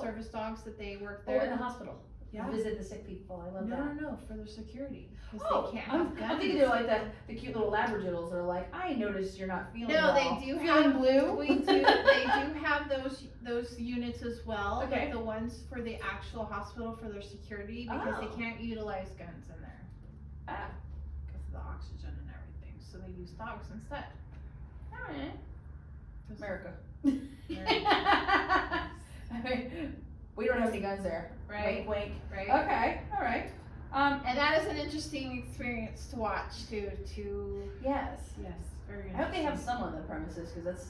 service dogs that they work Oh, in there. the hospital. Yeah. Visit the sick people. I love No, that. no, for their security, cause Oh, they can't have guns. I'm thinking they're like the cute little labradoodles that are like, I noticed you're not feeling No, well. they do Feeling have, blue? they do have those units as well, Okay. but the ones for the actual hospital for their security, because Oh. they can't utilize guns in there. Ah. Because of the oxygen and everything, so they use dogs instead. Alright. 'Cause- America. Right. I mean, we don't have any guns there. Right. Wink, wink. Right? Okay, alright. And that is an interesting experience to watch too. Yes. Yes, very interesting. I hope they have some on the premises, because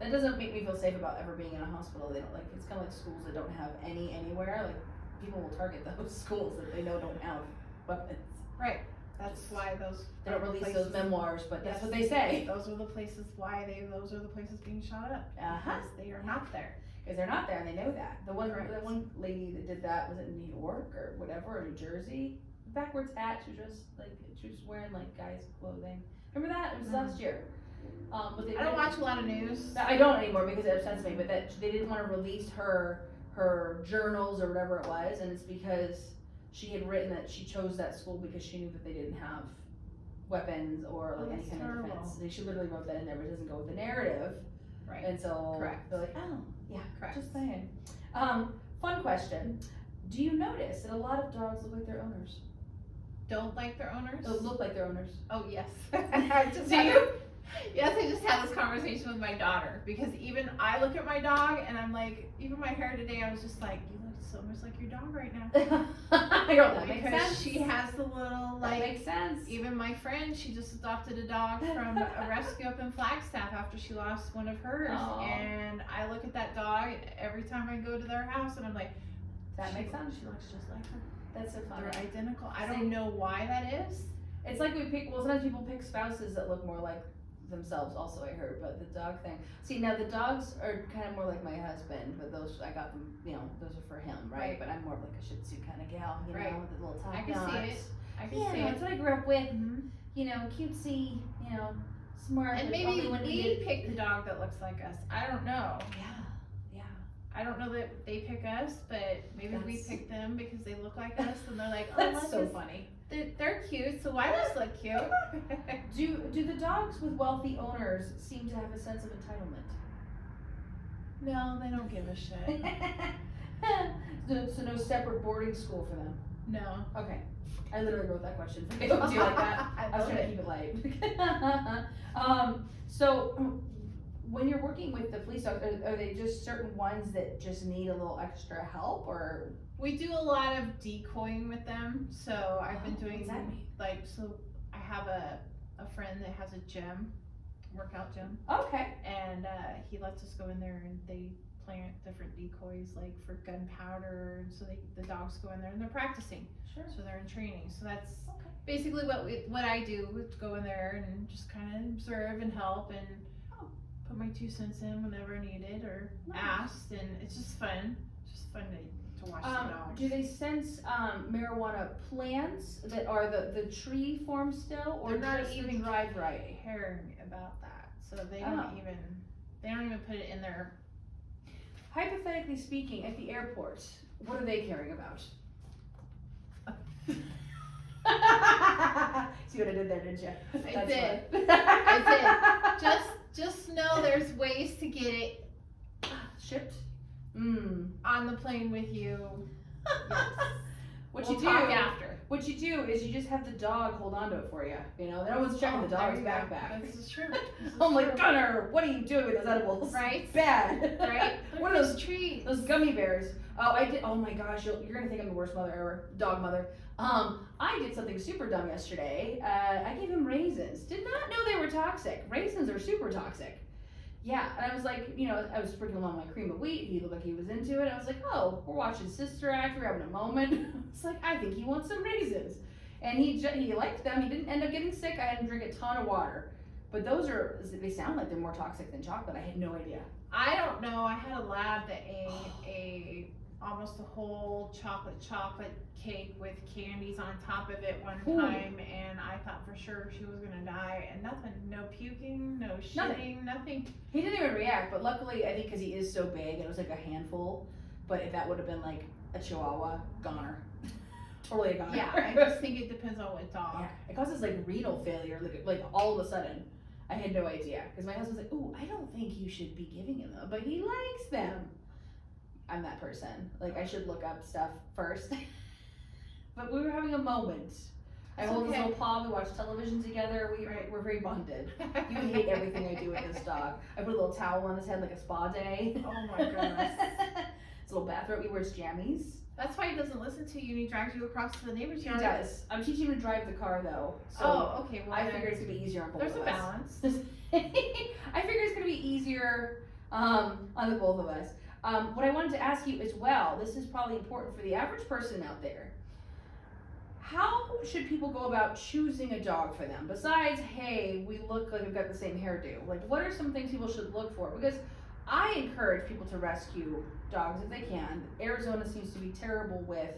that doesn't make me feel safe about ever being in a hospital. They don't, like, it's kind of like schools that don't have any anywhere. Like, people will target those schools that they know don't have weapons. Right. That's why those. They don't release those memoirs, but that's Yes. what they say. Those are the places those are the places being shot up. Uh-huh. Because they are not there. Because they're not there, and they know that. The Correct. one lady that did that was in New York or whatever, or New Jersey. Backwards hat. She was wearing like guys' clothing. Remember that? It was last year. But I don't watch a lot of news. I don't anymore because it upsets me. But that they didn't want to release her journals or whatever it was, and it's because she had written that she chose that school because she knew that they didn't have weapons or like any that's kind terrible. of defense. She literally wrote that in there, but it doesn't go with the narrative. Right. And so Correct. they're like, oh, yeah, Correct. just saying. Fun question. Do you notice that a lot of dogs look like their owners? Don't like their owners? They look like their owners. Oh yes. Do you? Yes, I just had this conversation with my daughter because even I look at my dog and I'm like, even my hair today, I was just like, you look so much like your dog right now. That makes Because sense. she has the little That like. makes sense. Even my friend, she just adopted a dog from a rescue up in Flagstaff after she lost one of hers. Aw. And I look at that dog every time I go to their house and I'm like, That makes sense. She looks just like her. That's so funny. They're identical. I don't know why that is. It's like sometimes people pick spouses that look more like themselves also, I heard, but the dog thing. See, now the dogs are kind of more like my husband, but those, I got them, those are for him, right? Right. But I'm more of like a Shih Tzu kind of gal, Right. with the little top I can see knots. it. I can Yeah, see that's it. what I grew up with. Mhm. Cutesy, smart. And but maybe only when we needed. picked the dog that looks like us. I don't know. Yeah. I don't know that they pick us, but maybe we That's- pick them because they look like us and they're like, oh, That's look, so it's- funny. they're cute, so why does look cute? Do the dogs with wealthy owners seem to have a sense of entitlement? No, they don't give a shit. So no separate boarding school for them? No. Okay. I literally wrote that question for you. Do you like that? I was love trying to it. keep it light. So when you're working with the police dogs, are they just certain ones that just need a little extra help, or? We do a lot of decoying with them, so I've been doing What's that mean? so I have a friend that has a gym, workout gym, Okay. and he lets us go in there and they plant different decoys like for gunpowder, and so the dogs go in there and they're practicing, Sure. so they're in training. So that's Okay. basically what I do, is go in there and just kind of observe and help and Oh. put my 2 cents in whenever needed or Nice. asked, and it's just fun. It's just fun to watch the dogs. Do they sense marijuana plants that are the tree form still, or They're not just even the dried variety? caring about that, so they Oh. don't even put it in their. Hypothetically speaking, at the airport, what are they caring about? See what I did there, didn't you? I did. Fun. I did. Just know there's ways to get it Shipped? Mm. on the plane with you. Yes. What We'll you do? talk after. What you do is you just have the dog hold on to it for you. No one's checking the There dog's you go. backpack. This is true. This is I'm like, true. Gunner, what are you doing with those edibles? Right? Bad. Right? What Look are at those? trees. Those gummy bears. Oh, I did. Oh my gosh, you're gonna think I'm the worst mother ever. Dog mother. I did something super dumb yesterday. I gave him raisins. Did not know they were toxic. Raisins are super toxic. Yeah, and I was like, I was sprinkling on my cream of wheat. He looked like he was into it. I was like, oh, we're watching Sister Act. We're having a moment. It's like, I think he wants some raisins. And he liked them. He didn't end up getting sick. I had him drink a ton of water. But they sound like they're more toxic than chocolate. I had no idea. I don't know. I had a lab that ate almost a whole chocolate cake with candies on top of it one Ooh. time, and I thought for sure she was gonna die, and nothing. No puking, no shitting, nothing. He didn't even react, but luckily, I think because he is so big, it was like a handful. But if that would have been like a Chihuahua, goner. Totally a goner. Yeah, I just think it depends on what dog. Yeah, it causes like renal failure, like all of a sudden. I had no idea because my husband's like, "Ooh, I don't think you should be giving him them, but he likes them." I'm that person. Like I should look up stuff first. But we were having a moment. I It's hold his okay. little paw. We watch television together. We're very bonded. You hate everything I do with this dog. I put a little towel on his head like a spa day. Oh my goodness. his little bathrobe. He wears jammies. That's why he doesn't listen to you and he drags you across to the neighbor's He yard. does. I'm teaching him to drive the car though. So Oh, okay. Well, I figure it's gonna be easier on both there's of a us. balance. I figure it's gonna be easier on the both of us. What I wanted to ask you as well, this is probably important for the average person out there. How should people go about choosing a dog for them? Besides, hey, we look like we've got the same hairdo. Like, what are some things people should look for? Because I encourage people to rescue dogs if they can. Arizona seems to be terrible with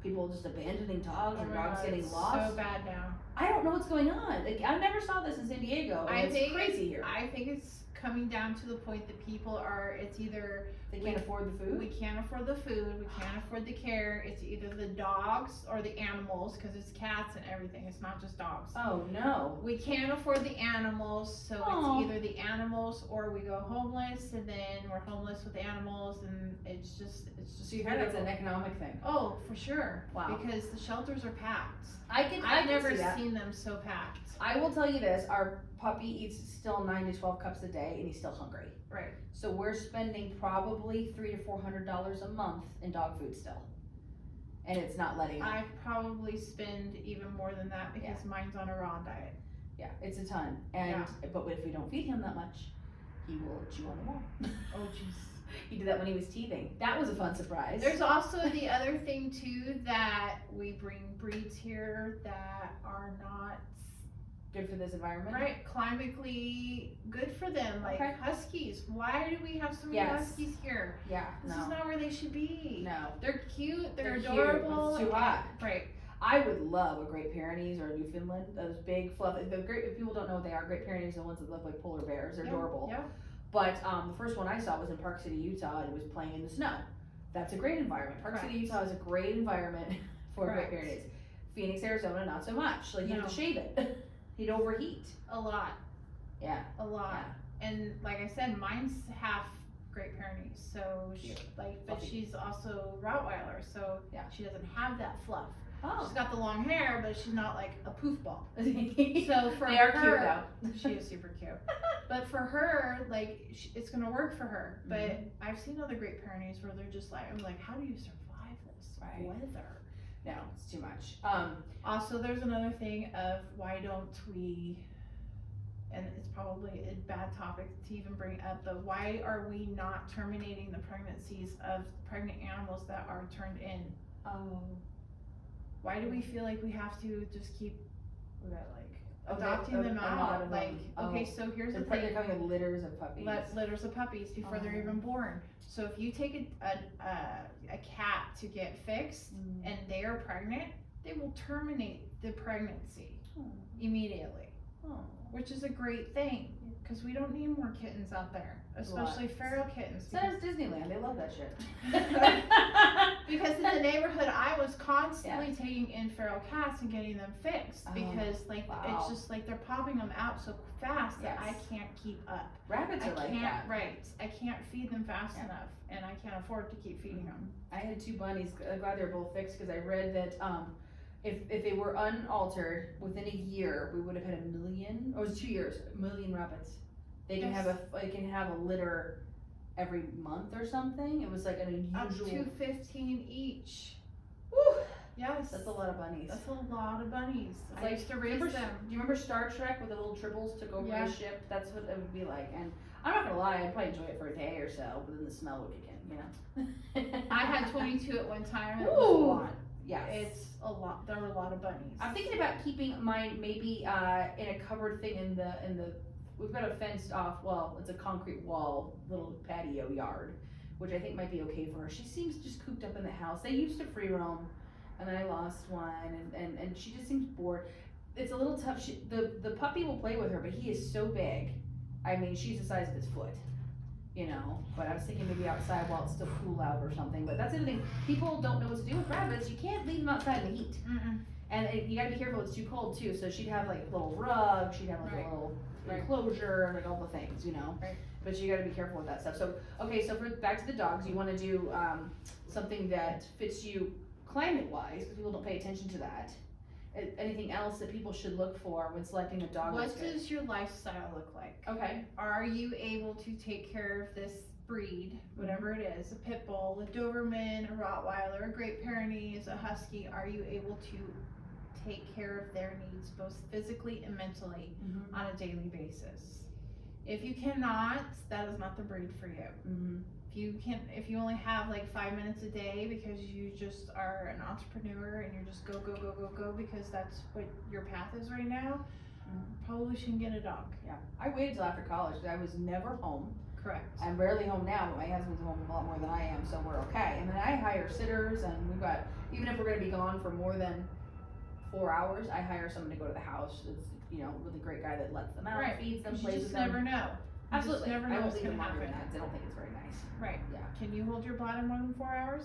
people just abandoning dogs and dogs getting it's lost. so bad now. I don't know what's going on. Like, I never saw this in San Diego. And it's crazy here. I think it's coming down to the point that people are, it's either They can't afford the food. we can't afford the food, we can't afford the care, it's either the dogs or the animals, because it's cats and everything, it's not just dogs. Oh no. We can't afford the animals, so Aw. it's either the animals or we go homeless, and then we're homeless with animals, and it's just So you heard it's an economic thing. Oh, for sure. Wow. Because the shelters are packed. I I've never see that. seen them so packed. I will tell you this: our puppy eats still 9 to 12 cups a day, and he's still hungry. Right. So we're spending probably $300 to $400 a month in dog food still, and it's not letting up. I probably spend even more than that because mine's on a raw diet. Yeah, it's a ton. And but if we don't feed him that much, he will chew on the wall. Oh jeez. He did that when he was teething. That was a fun surprise. There's also the other thing too, that we bring breeds here that are not good for this environment. right climatically good for them, like Okay. huskies. Why do we have so many Yes. huskies here? Yeah. This is No. not where they should be. No. They're cute, they're Cute, adorable. but it's too hot. Right. I would love a Great Pyrenees or a Newfoundland. Those big fluffy. If people don't know what they are, Great Pyrenees are the ones that look like polar bears. They're adorable. Yeah. But the first one I saw was in Park City, Utah, and it was playing in the snow. That's a great environment. Park City, Correct. Utah is a great environment for Correct. Great Pyrenees. Phoenix, Arizona, not so much. Like you have No. to shave it. He'd overheat. A lot. Yeah. A lot. And like I said, mine's half Great Pyrenees, so Cute. but Fluffy. she's also Rottweiler, so Yeah. she doesn't have that fluff. Oh. She's got the long hair, but she's not like a poof ball. So So for they are her, cute though. she is super cute. But for her, like it's gonna work for her. But I've seen other Great Pyrenees where they're just like, I'm like, how do you survive this Right. weather? No, it's too much. Also, there's another thing of why don't we, and it's probably a bad topic to even bring up, but why are we not terminating the pregnancies of pregnant animals that are turned in? Oh. Why do we feel like we have to just keep like Okay, adopting them a lot out? of Like, them. okay, so here's the They're thing. coming in litters of puppies. Litters of puppies before they're Oh. even born. So if you take a cat to get fixed and they are pregnant, they will terminate the pregnancy immediately, Oh. which is a great thing because we don't need more kittens out there, especially Lots. feral kittens. So does Disneyland. They love that shit. Because in the neighborhood, I was constantly taking in feral cats and getting them fixed Oh, because like wow. it's just like they're popping them out so fast that I Yes. can't keep up. Rabbits I are like can't, that. right, I can't feed them fast Yeah. enough, and I can't afford to keep feeding them. I had 2 bunnies. I'm glad they're both fixed because I read that if they were unaltered within a year, we would have had 1 million. Or it was 2 years, 1 million rabbits. They can Yes. have a litter every month or something. It was like an Up unusual. to 15 each. Woo, Yes. that's a lot of bunnies. That's a lot of bunnies. It's I like, used to do you raise remember- them. Do you remember Star Trek where the little tribbles took over Yeah. the ship? That's what it would be like. And I'm not gonna lie, I'd probably enjoy it for a day or so, but then the smell would kick in, you know. I had 22 at one time. It was a Ooh. lot. Yes. It's a lot. There are a lot of bunnies. I'm thinking about keeping mine maybe in a covered thing in the we've got a fenced off, well, it's a concrete wall, little patio yard, which I think might be okay for her. She seems just cooped up in the house. They used to free roam, and then I lost one, and she just seems bored. It's a little tough. The puppy will play with her, but he is so big. I mean, she's the size of his foot, you know. But I was thinking maybe outside while it's still cool out or something. But that's the other thing. People don't know what to do with rabbits. You can't leave them outside in the heat. Mm-mm. And you gotta be careful, it's too cold too, so she'd have like a little rug, she'd have like Right. a little Right. enclosure, like all the things, you know? Right. But you gotta be careful with that stuff. So, okay, so back to the dogs, you wanna do, something that fits you climate-wise, because people don't pay attention to that. anything else that people should look for when selecting a dog? What that's good? does your lifestyle look like? Okay. Are you able to take care of this breed, whatever it is, a pit bull, a Doberman, a Rottweiler, a Great Pyrenees, a Husky? Are you able to take care of their needs both physically and mentally on a daily basis? If you cannot, that is not the breed for you. Mm-hmm. If you only have like 5 minutes a day because you just are an entrepreneur and you're just go because that's what your path is right now, probably shouldn't get a dog. Yeah, I waited till after college. I was never home. Correct. I'm rarely home now, but my husband's home a lot more than I am, so we're okay. And then I hire sitters, and we've got, even if we're gonna be gone for more than 4 hours, I hire someone to go to the house. It's, you know, really great guy that lets them out, Right. feeds them, You plays just with them. never know. Absolutely. You just never I know won't what's leave gonna them longer than happen. that 'cause I don't think it's very nice. Right. Yeah. Can you hold your bladder more than 4 hours?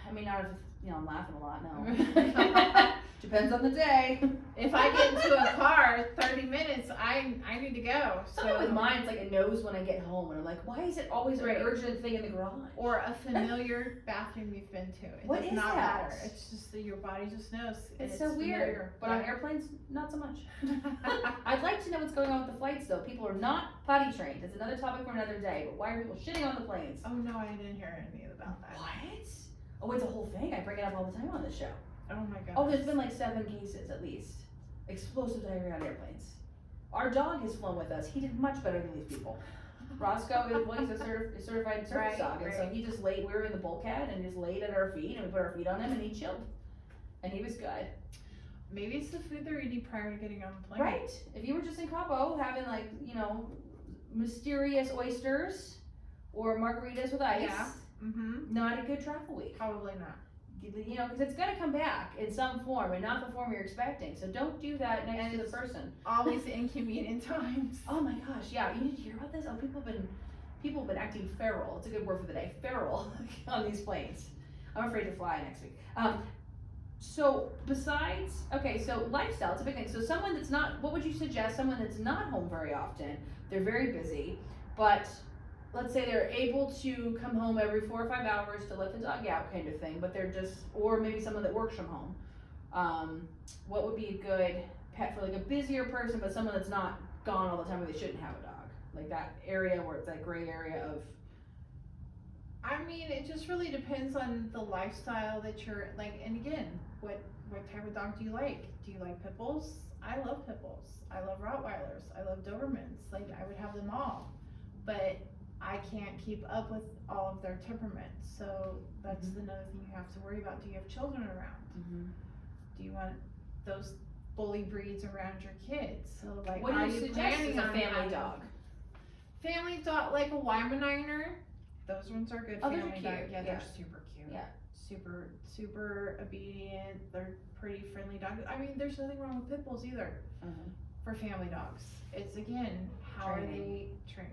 I mean, not if, you know, I'm laughing a lot, no. Depends on the day. If I get into a car 30 minutes, I need to go. Something with mine, it's like it knows when I get home, and I'm like, why is it always an Right. urgent thing in the garage? Or a familiar bathroom you've been to. It What does is not that? matter. It's just that your body just knows. It's so weird. familiar. But on airplanes, not so much. I'd like to know what's going on with the flights, though. People are not potty trained. It's another topic for another day. But why are people shitting on the planes? Oh no, I didn't hear anything about that. What? Oh, it's a whole thing. I bring it up all the time on this show. Oh my god. Oh, there's been like 7 cases at least. Explosive diarrhea on airplanes. Our dog has flown with us. He did much better than these people. Roscoe, he's a certified service Right, dog, and so he just laid. We were in the bulkhead and just laid at our feet, and we put our feet on him, and he chilled, and he was good. Maybe it's the food they're eating prior to getting on the plane. Right. If you were just in Cabo having like, you know, mysterious oysters or margaritas with ice, Yeah. Mm-hmm. not a good travel week. Probably not. You know, because it's gonna come back in some form and not the form you're expecting. So don't do that next And to the it's person. Always inconvenient times. Oh my gosh, yeah. You need to hear about this. Oh, people have been acting feral. It's a good word for the day. Feral on these planes. I'm afraid to fly next week. So besides, okay, so lifestyle, it's a big thing. So someone that's not, what would you suggest? Someone that's not home very often, they're very busy, but let's say they're able to come home every 4 or 5 hours to let the dog out kind of thing, but they're just, or maybe someone that works from home. What would be a good pet for like a busier person, but someone that's not gone all the time where they shouldn't have a dog? Like that area where it's that gray area of. I mean, it just really depends on the lifestyle that you're like, and again, what type of dog do you like? Do you like pit bulls? I love pit bulls. I love Rottweilers. I love Dobermans. Like, I would have them all, but I can't keep up with all of their temperaments. So that's another thing you have to worry about. Do you have children around? Do you want those bully breeds around your kids? So like, What do are you you suggest as planning a on family having- dog? Family dog, like a Weimaraner. Those ones are good. Oh, those are family dog. cute, Yeah, yeah. they're super cute. Yeah. Super obedient. They're pretty friendly dogs. I mean, there's nothing wrong with pit bulls either for family dogs. It's again, how are they trained?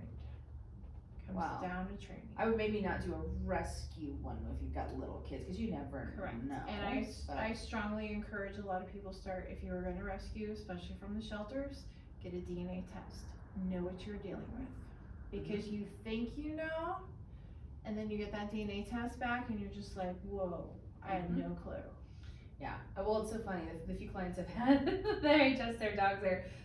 Comes Wow. down to training. I would maybe not do a rescue one if you've got little kids, because you never Correct. know. And but- I strongly encourage a lot of people start, if you were going to rescue, especially from the shelters, get a DNA test. Know what you're dealing with. Because you think you know, and then you get that DNA test back and you're just like, whoa, I had no clue. Yeah. Well, it's so funny. The few clients I've had, they test their dogs.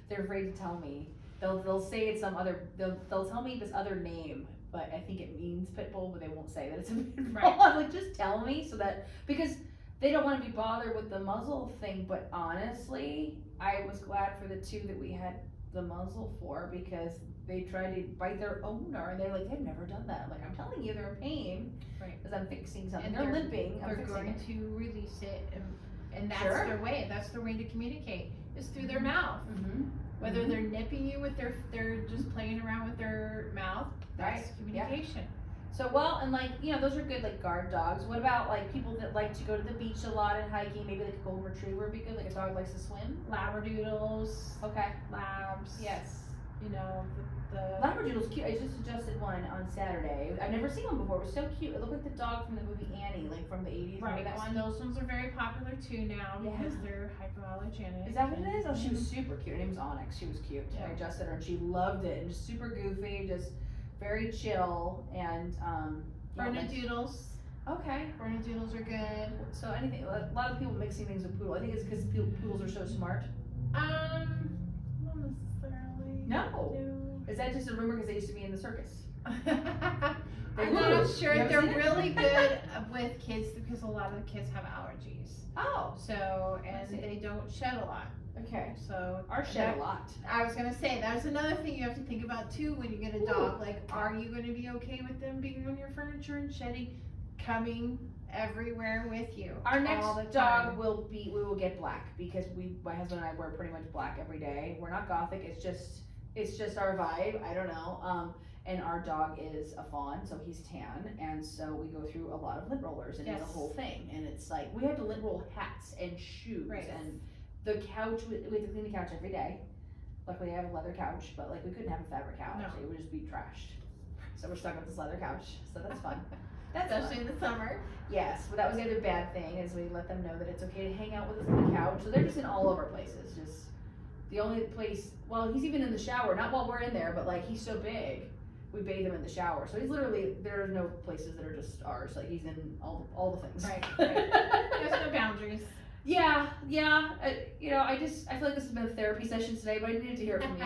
They're afraid to tell me. They'll say it's some other. They'll tell me this other name, but I think it means pit bull, but they won't say that it's a pit bull. Right. I'm like, just tell me so that, because they don't want to be bothered with the muzzle thing. But honestly, I was glad for the 2 that we had the muzzle for, because they tried to bite their owner and they're like, they've never done that. I'm like, I'm telling you, they're in pain. Right. Because I'm fixing something. And They're limping. I'm They're fixing going it. to release it, and that's Sure. their way. That's their way to communicate, is through their mouth. Whether they're nipping you with they're just playing around with their mouth, that's Right. communication. So, well, and like, you know, those are good, like, guard dogs. What about, like, people that like to go to the beach a lot and hiking? Maybe like a golden retriever would be good, like a dog likes to swim? Labradoodles, Okay. labs. Yes. You know, the Labradoodle's cute. I just adjusted one on Saturday. I've never seen one before. It was so cute. It looked like the dog from the movie Annie, like from the 80s. right. Remember that one? Those ones are very popular too now because Yeah. they're hypoallergenic. Is that what it is? Oh, she was Mhm. super cute. Her name was Onyx. She was cute. Yeah. I adjusted her and she loved it. And just super goofy, just very chill. And, yeah, like- Bernedoodles. Okay. Bernedoodles are good. So anything, a lot of people mixing things with poodle. I think it's because poodles are so smart. Not necessarily. No. No. Is that just a rumor because they used to be in the circus? I'm were. not sure. You ever They're seen it? really good with kids because a lot of the kids have allergies. Oh. So, I and see. they don't shed a lot. Okay. So, Ours shed a lot. I was gonna say, that's another thing you have to think about too when you get a Ooh. dog. Like, are you gonna be okay with them being on your furniture and shedding, coming everywhere with you? Our all the next dog time? we will get black because my husband and I wear pretty much black every day. We're not gothic. It's just our vibe. I don't know. And our dog is a fawn, so he's tan, and so we go through a lot of lint rollers and it's a Yes. whole thing. And it's like we have to lint roll hats and shoes Right. and the couch. We have to clean the couch every day. Luckily, I have a leather couch, but like we couldn't have a fabric couch; No. it would just be trashed. So we're stuck with this leather couch. So that's fun. That's Especially fun. in the summer. Yes, but that was the other bad thing is we let them know that it's okay to hang out with us on the couch. So they're just in all of our places. Just the only place. Well, he's even in the shower. Not while we're in there, but like he's so big, we bathe him in the shower. So he's literally there are no places that are just ours. Like he's in all the things. Right. There's no boundaries. Yeah. You know, I feel like this has been a therapy session today, but I needed to hear it from you.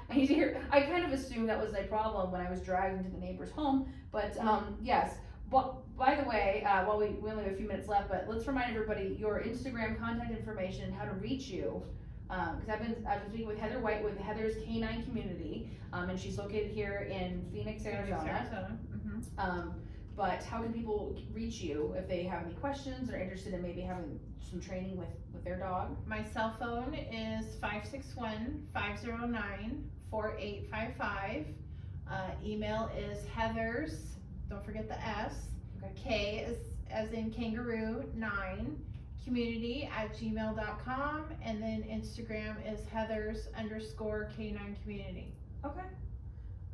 I need to hear. I kind of assumed that was a problem when I was dragged into the neighbor's home, but yes. Well, by the way, while we only have a few minutes left, but let's remind everybody your Instagram contact information, how to reach you. Because I've been speaking with Heather White with Heather's Canine Community, and she's located here in Phoenix, Arizona. But how can people reach you if they have any questions or interested in maybe having some training with their dog? My cell phone is 561-509-4855. Email is Heather's, don't forget the S, Okay. K is as in kangaroo 9, community@gmail.com, and then Instagram is Heather's_K9community. Okay,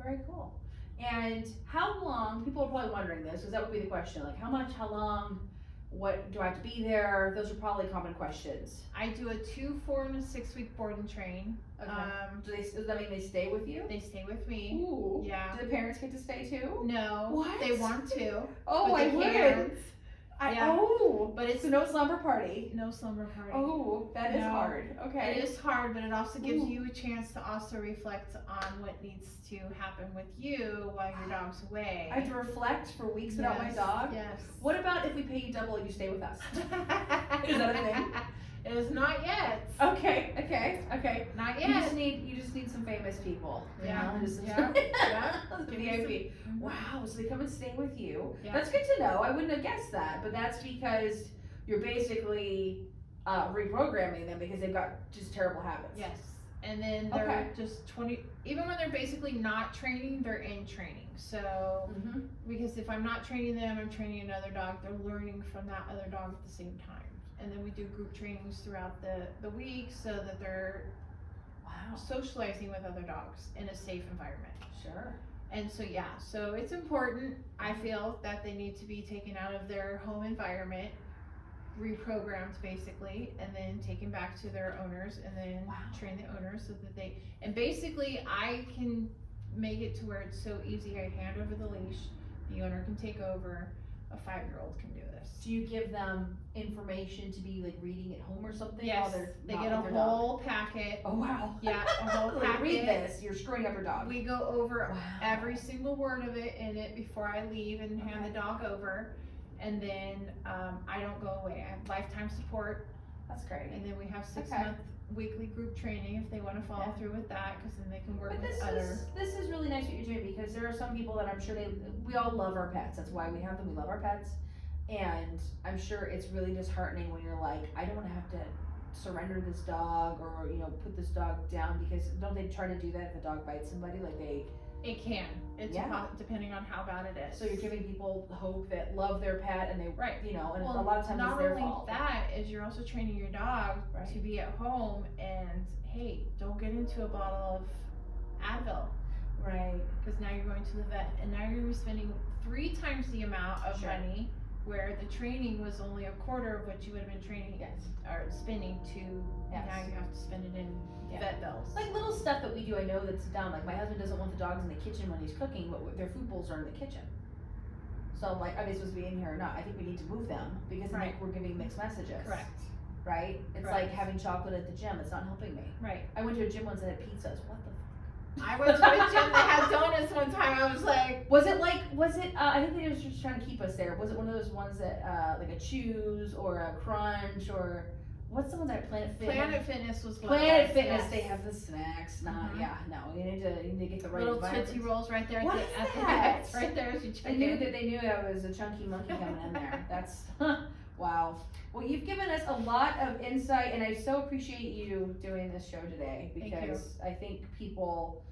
very cool. And how long, people are probably wondering this, because that would be the question, like how much, how long, what, do I have to be there? Those are probably common questions. I do a 2, 4, and a 6 week board and train. Okay. Does that mean they stay with you? They stay with me. Ooh. Yeah. Do the parents get to stay too? No. What? They want to. Oh, but I they would. can't. Yeah. Oh, But it's so no slumber party. no slumber party. Oh, that is No. hard. Okay. It is hard, but it also gives Ooh. you a chance to also reflect on what needs to happen with you while your dog's away. I have to reflect for weeks without my Yes, dog. Yes. What about if we pay you double and you stay with us? Is that a thing? It is not yet. Okay. Not You yet. just need some famous people. You Yeah. know, just Yeah. the Give me VIP. Mhm. Wow, so they come and stay with you. Yeah. That's good to know. I wouldn't have guessed that, but that's because you're basically reprogramming them because they've got just terrible habits. Yes. And then they're Okay. just 20, even when they're basically not training, they're in training. So, Mm-hmm. because if I'm not training them, I'm training another dog, they're learning from that other dog at the same time. And then we do group trainings throughout the week so that they're Wow. socializing with other dogs in a safe environment. Sure. And so, yeah, so it's important, I feel, that they need to be taken out of their home environment, reprogrammed basically, and then taken back to their owners, and then Wow. train the owners so that they, and basically I can make it to where it's so easy. I hand over the leash, the owner can take over, a 5-year-old can do this. Do you give them information to be like reading at home or something? Yes, while they're they not get a with their dog? whole packet. Oh wow. Yeah, a whole Like, read packet. this. You're screwing up your dog. We go over Wow. every single word of it in it before I leave and hand Okay. the dog over. And then I don't go away. I have lifetime support, That's great. and then we have 6 Okay. month weekly group training if they want to follow Yeah. through with that, because then they can work But with other. this is really nice what you're doing because there are some people that I'm sure we all love our pets. That's why we have them. We love our pets, and I'm sure it's really disheartening when you're like, I don't want to have to surrender this dog or put this dog down because don't they try to do that if the dog bites somebody like they. It can. It's Yeah. depending on how bad it is. So you're giving people hope that love their pet and they Right. and Well, a lot of times not it's their only fault. that is you're also training your dog Right. to be at home and hey, don't get into a bottle of Advil. Right. Because now you're going to the vet, and now you're gonna be spending 3 times the amount of Sure. money, where the training was only a quarter of what you would have been training Yes. or spending to. Yes. Now you have to spend it in Yeah. vet bills. Like little stuff that we do, I know that's dumb. Like my husband doesn't want the dogs in the kitchen when he's cooking, but their food bowls are in the kitchen. So I'm like, are they supposed to be in here or not? I think we need to move them because I think we're giving mixed messages. Correct. Right? It's Correct. like having chocolate at the gym. It's not helping me. Right. I went to a gym once that had pizzas. What the I went to a gym that had donuts one time. I was like, Was it, I think they were just trying to keep us there. Was it one of those ones that, like a Chews or a Crunch or, what's the one that Planet Fitness? Planet Fitness was one Planet of those, Fitness, yes. they have the snacks, not, Mhm. yeah, no, you need to get the right Little environment. Tootsie Rolls right there What at is the, at the that? it's right there as you check I knew in. that they knew I was a chunky monkey coming in there. That's, wow. Well, you've given us a lot of insight, and I so appreciate you doing this show today Thank you. because I think people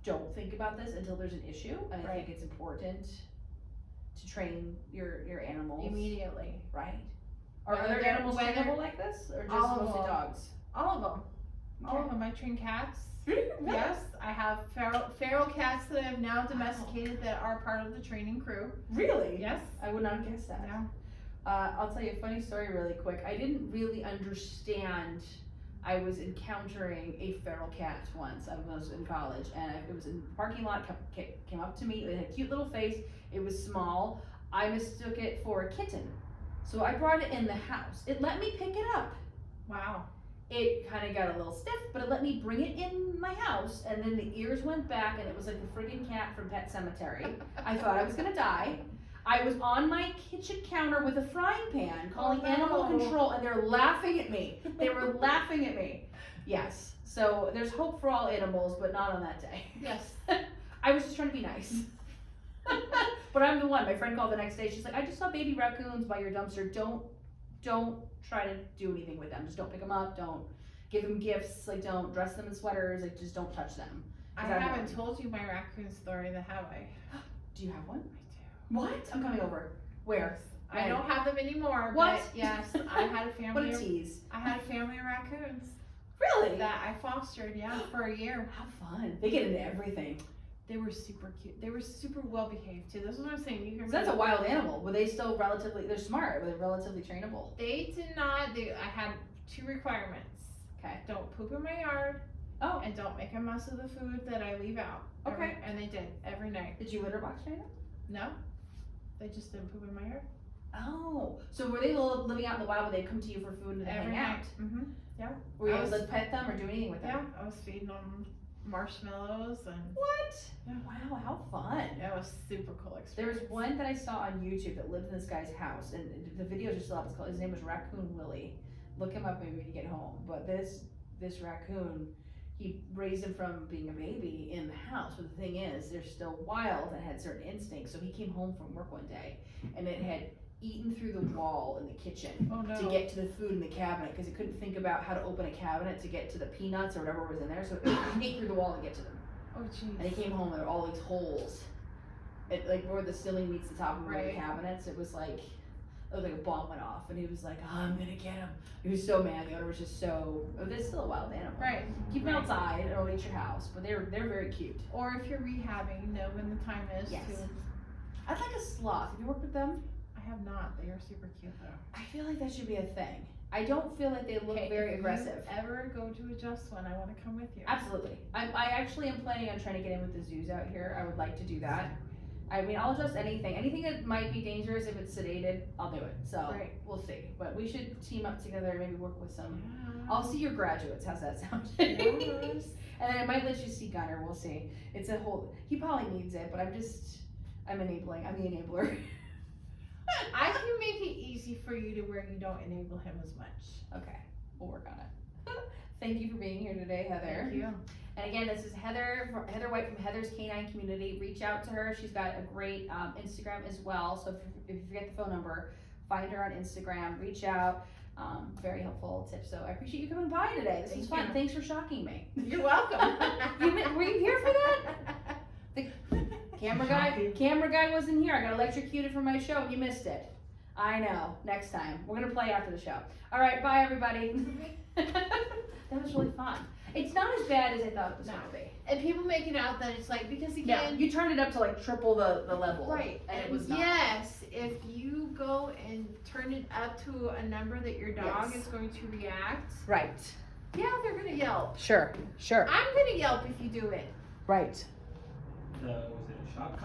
don't think about this until there's an issue, and I Right. think it's important to train your animals. Immediately. Right? Are Whether other they're- animals whether- trainable like this, or just All of mostly them. dogs? All of them. All of them. I train cats. Yes, I have feral cats that I've now domesticated that are part of the training crew. Really? Yes. I would not have guessed that. Yeah. I'll tell you a funny story really quick. I didn't really understand. I was encountering a feral cat once. I was in college, and it was in the parking lot. Came up to me. It had a cute little face. It was small. I mistook it for a kitten, so I brought it in the house. It let me pick it up. Wow. It kind of got a little stiff, but it let me bring it in my house, and then the ears went back, and it was like the friggin' cat from Pet Sematary. I thought I was gonna die. I was on my kitchen counter with a frying pan calling no. animal control, and they're laughing at me. They were laughing at me. Yes, so there's hope for all animals, but not on that day. Yes. I was just trying to be nice. But I'm the one. My friend called the next day. She's like, I just saw baby raccoons by your dumpster. Don't try to do anything with them. Just don't pick them up. Don't give them gifts. Like, don't dress them in sweaters. Like, just don't touch them. I Is that haven't one? told you my raccoon story, that have I? Do you have one? I do. What? I'm coming over. Where? I don't have them anymore. What? But yes, I had a What family. a tease. I had a family of raccoons Really? that I fostered, yeah, for a year. How fun. They get into everything. They were super cute. They were super well behaved too. This is what I'm saying. You can. So that's a wild animal. Were they still relatively, they're smart, were they relatively trainable? They did not. I had 2 requirements. Okay. Don't poop in my yard, Oh, and don't make a mess of the food that I leave out. Okay. And they did every night. did you litter box train them? No, they just didn't poop in my yard. Oh, so were they living out in the wild, but they'd come to you for food and Every hang out? night. Mm-hmm. Were you I able was- to pet them or do anything with them? Yeah, I was feeding them marshmallows, and What? Yeah. Wow, how fun. it was super cool There was experience. one that I saw on YouTube that lived in this guy's house, and the videos are still up. It's called, his name was Raccoon Willie. Look him up maybe when you get home. But this raccoon, he raised him from being a baby in the house. But the thing is, they're still wild and had certain instincts. So he came home from work one day, and it had eaten through the wall in the kitchen Oh no. to get to the food in the cabinet because it couldn't think about how to open a cabinet to get to the peanuts or whatever was in there. So it ate through the wall to get to them. Oh jeez. And he came home and there were all these holes. It, like where the ceiling meets the top of one of the Right. cabinets, it was like a bomb went off, and he was like, oh, I'm gonna get him. He was so mad. The owner was just so. Oh, they're still a wild animal. Right. Keep them Right. outside or eat your house, but they're very cute. Or if you're rehabbing, you know when the time is Yes. to. I'd like a sloth. Have you worked with them? I have not. They are super cute though. I feel like that should be a thing. I don't feel like they look Okay, very if aggressive. you ever go to adjust one, I want to come with you. Absolutely. I actually am planning on trying to get in with the zoos out here. I would like to do that. I mean, I'll adjust anything. Anything that might be dangerous, if it's sedated, I'll do it. So Right. we'll see. But we should team up together and maybe work with some. Yeah. I'll see your graduates. How's that sound? Yes. And then I might let you see Gunner. We'll see. It's a whole. He probably needs it, but I'm enabling. I'm the enabler. I can make it easy for you to where you don't enable him as much. Okay, we'll work on it. Thank you for being here today, Heather. Thank you. And again, this is Heather White from Heather's Canine Community. Reach out to her. She's got a great Instagram as well. So if you forget the phone number, find her on Instagram. Reach out. Very helpful tips. So I appreciate you coming by today. This was Thank fun. you. Thanks for shocking me. You're welcome. Were you here for that? Camera guy wasn't here. I got electrocuted from my show and you missed it. I know. Next time. We're gonna play after the show. All right. Bye, everybody. That was really fun. It's not as bad as I thought it was gonna be. And people make it out that it's like, because Yeah, again, you turned it up to like triple the level. right, And it was not. yes, if you go and turn it up to a number that your dog Yes. is going to react, Right. yeah, they're gonna yelp. Sure. I'm gonna yelp if you do it. Right. Was it a shock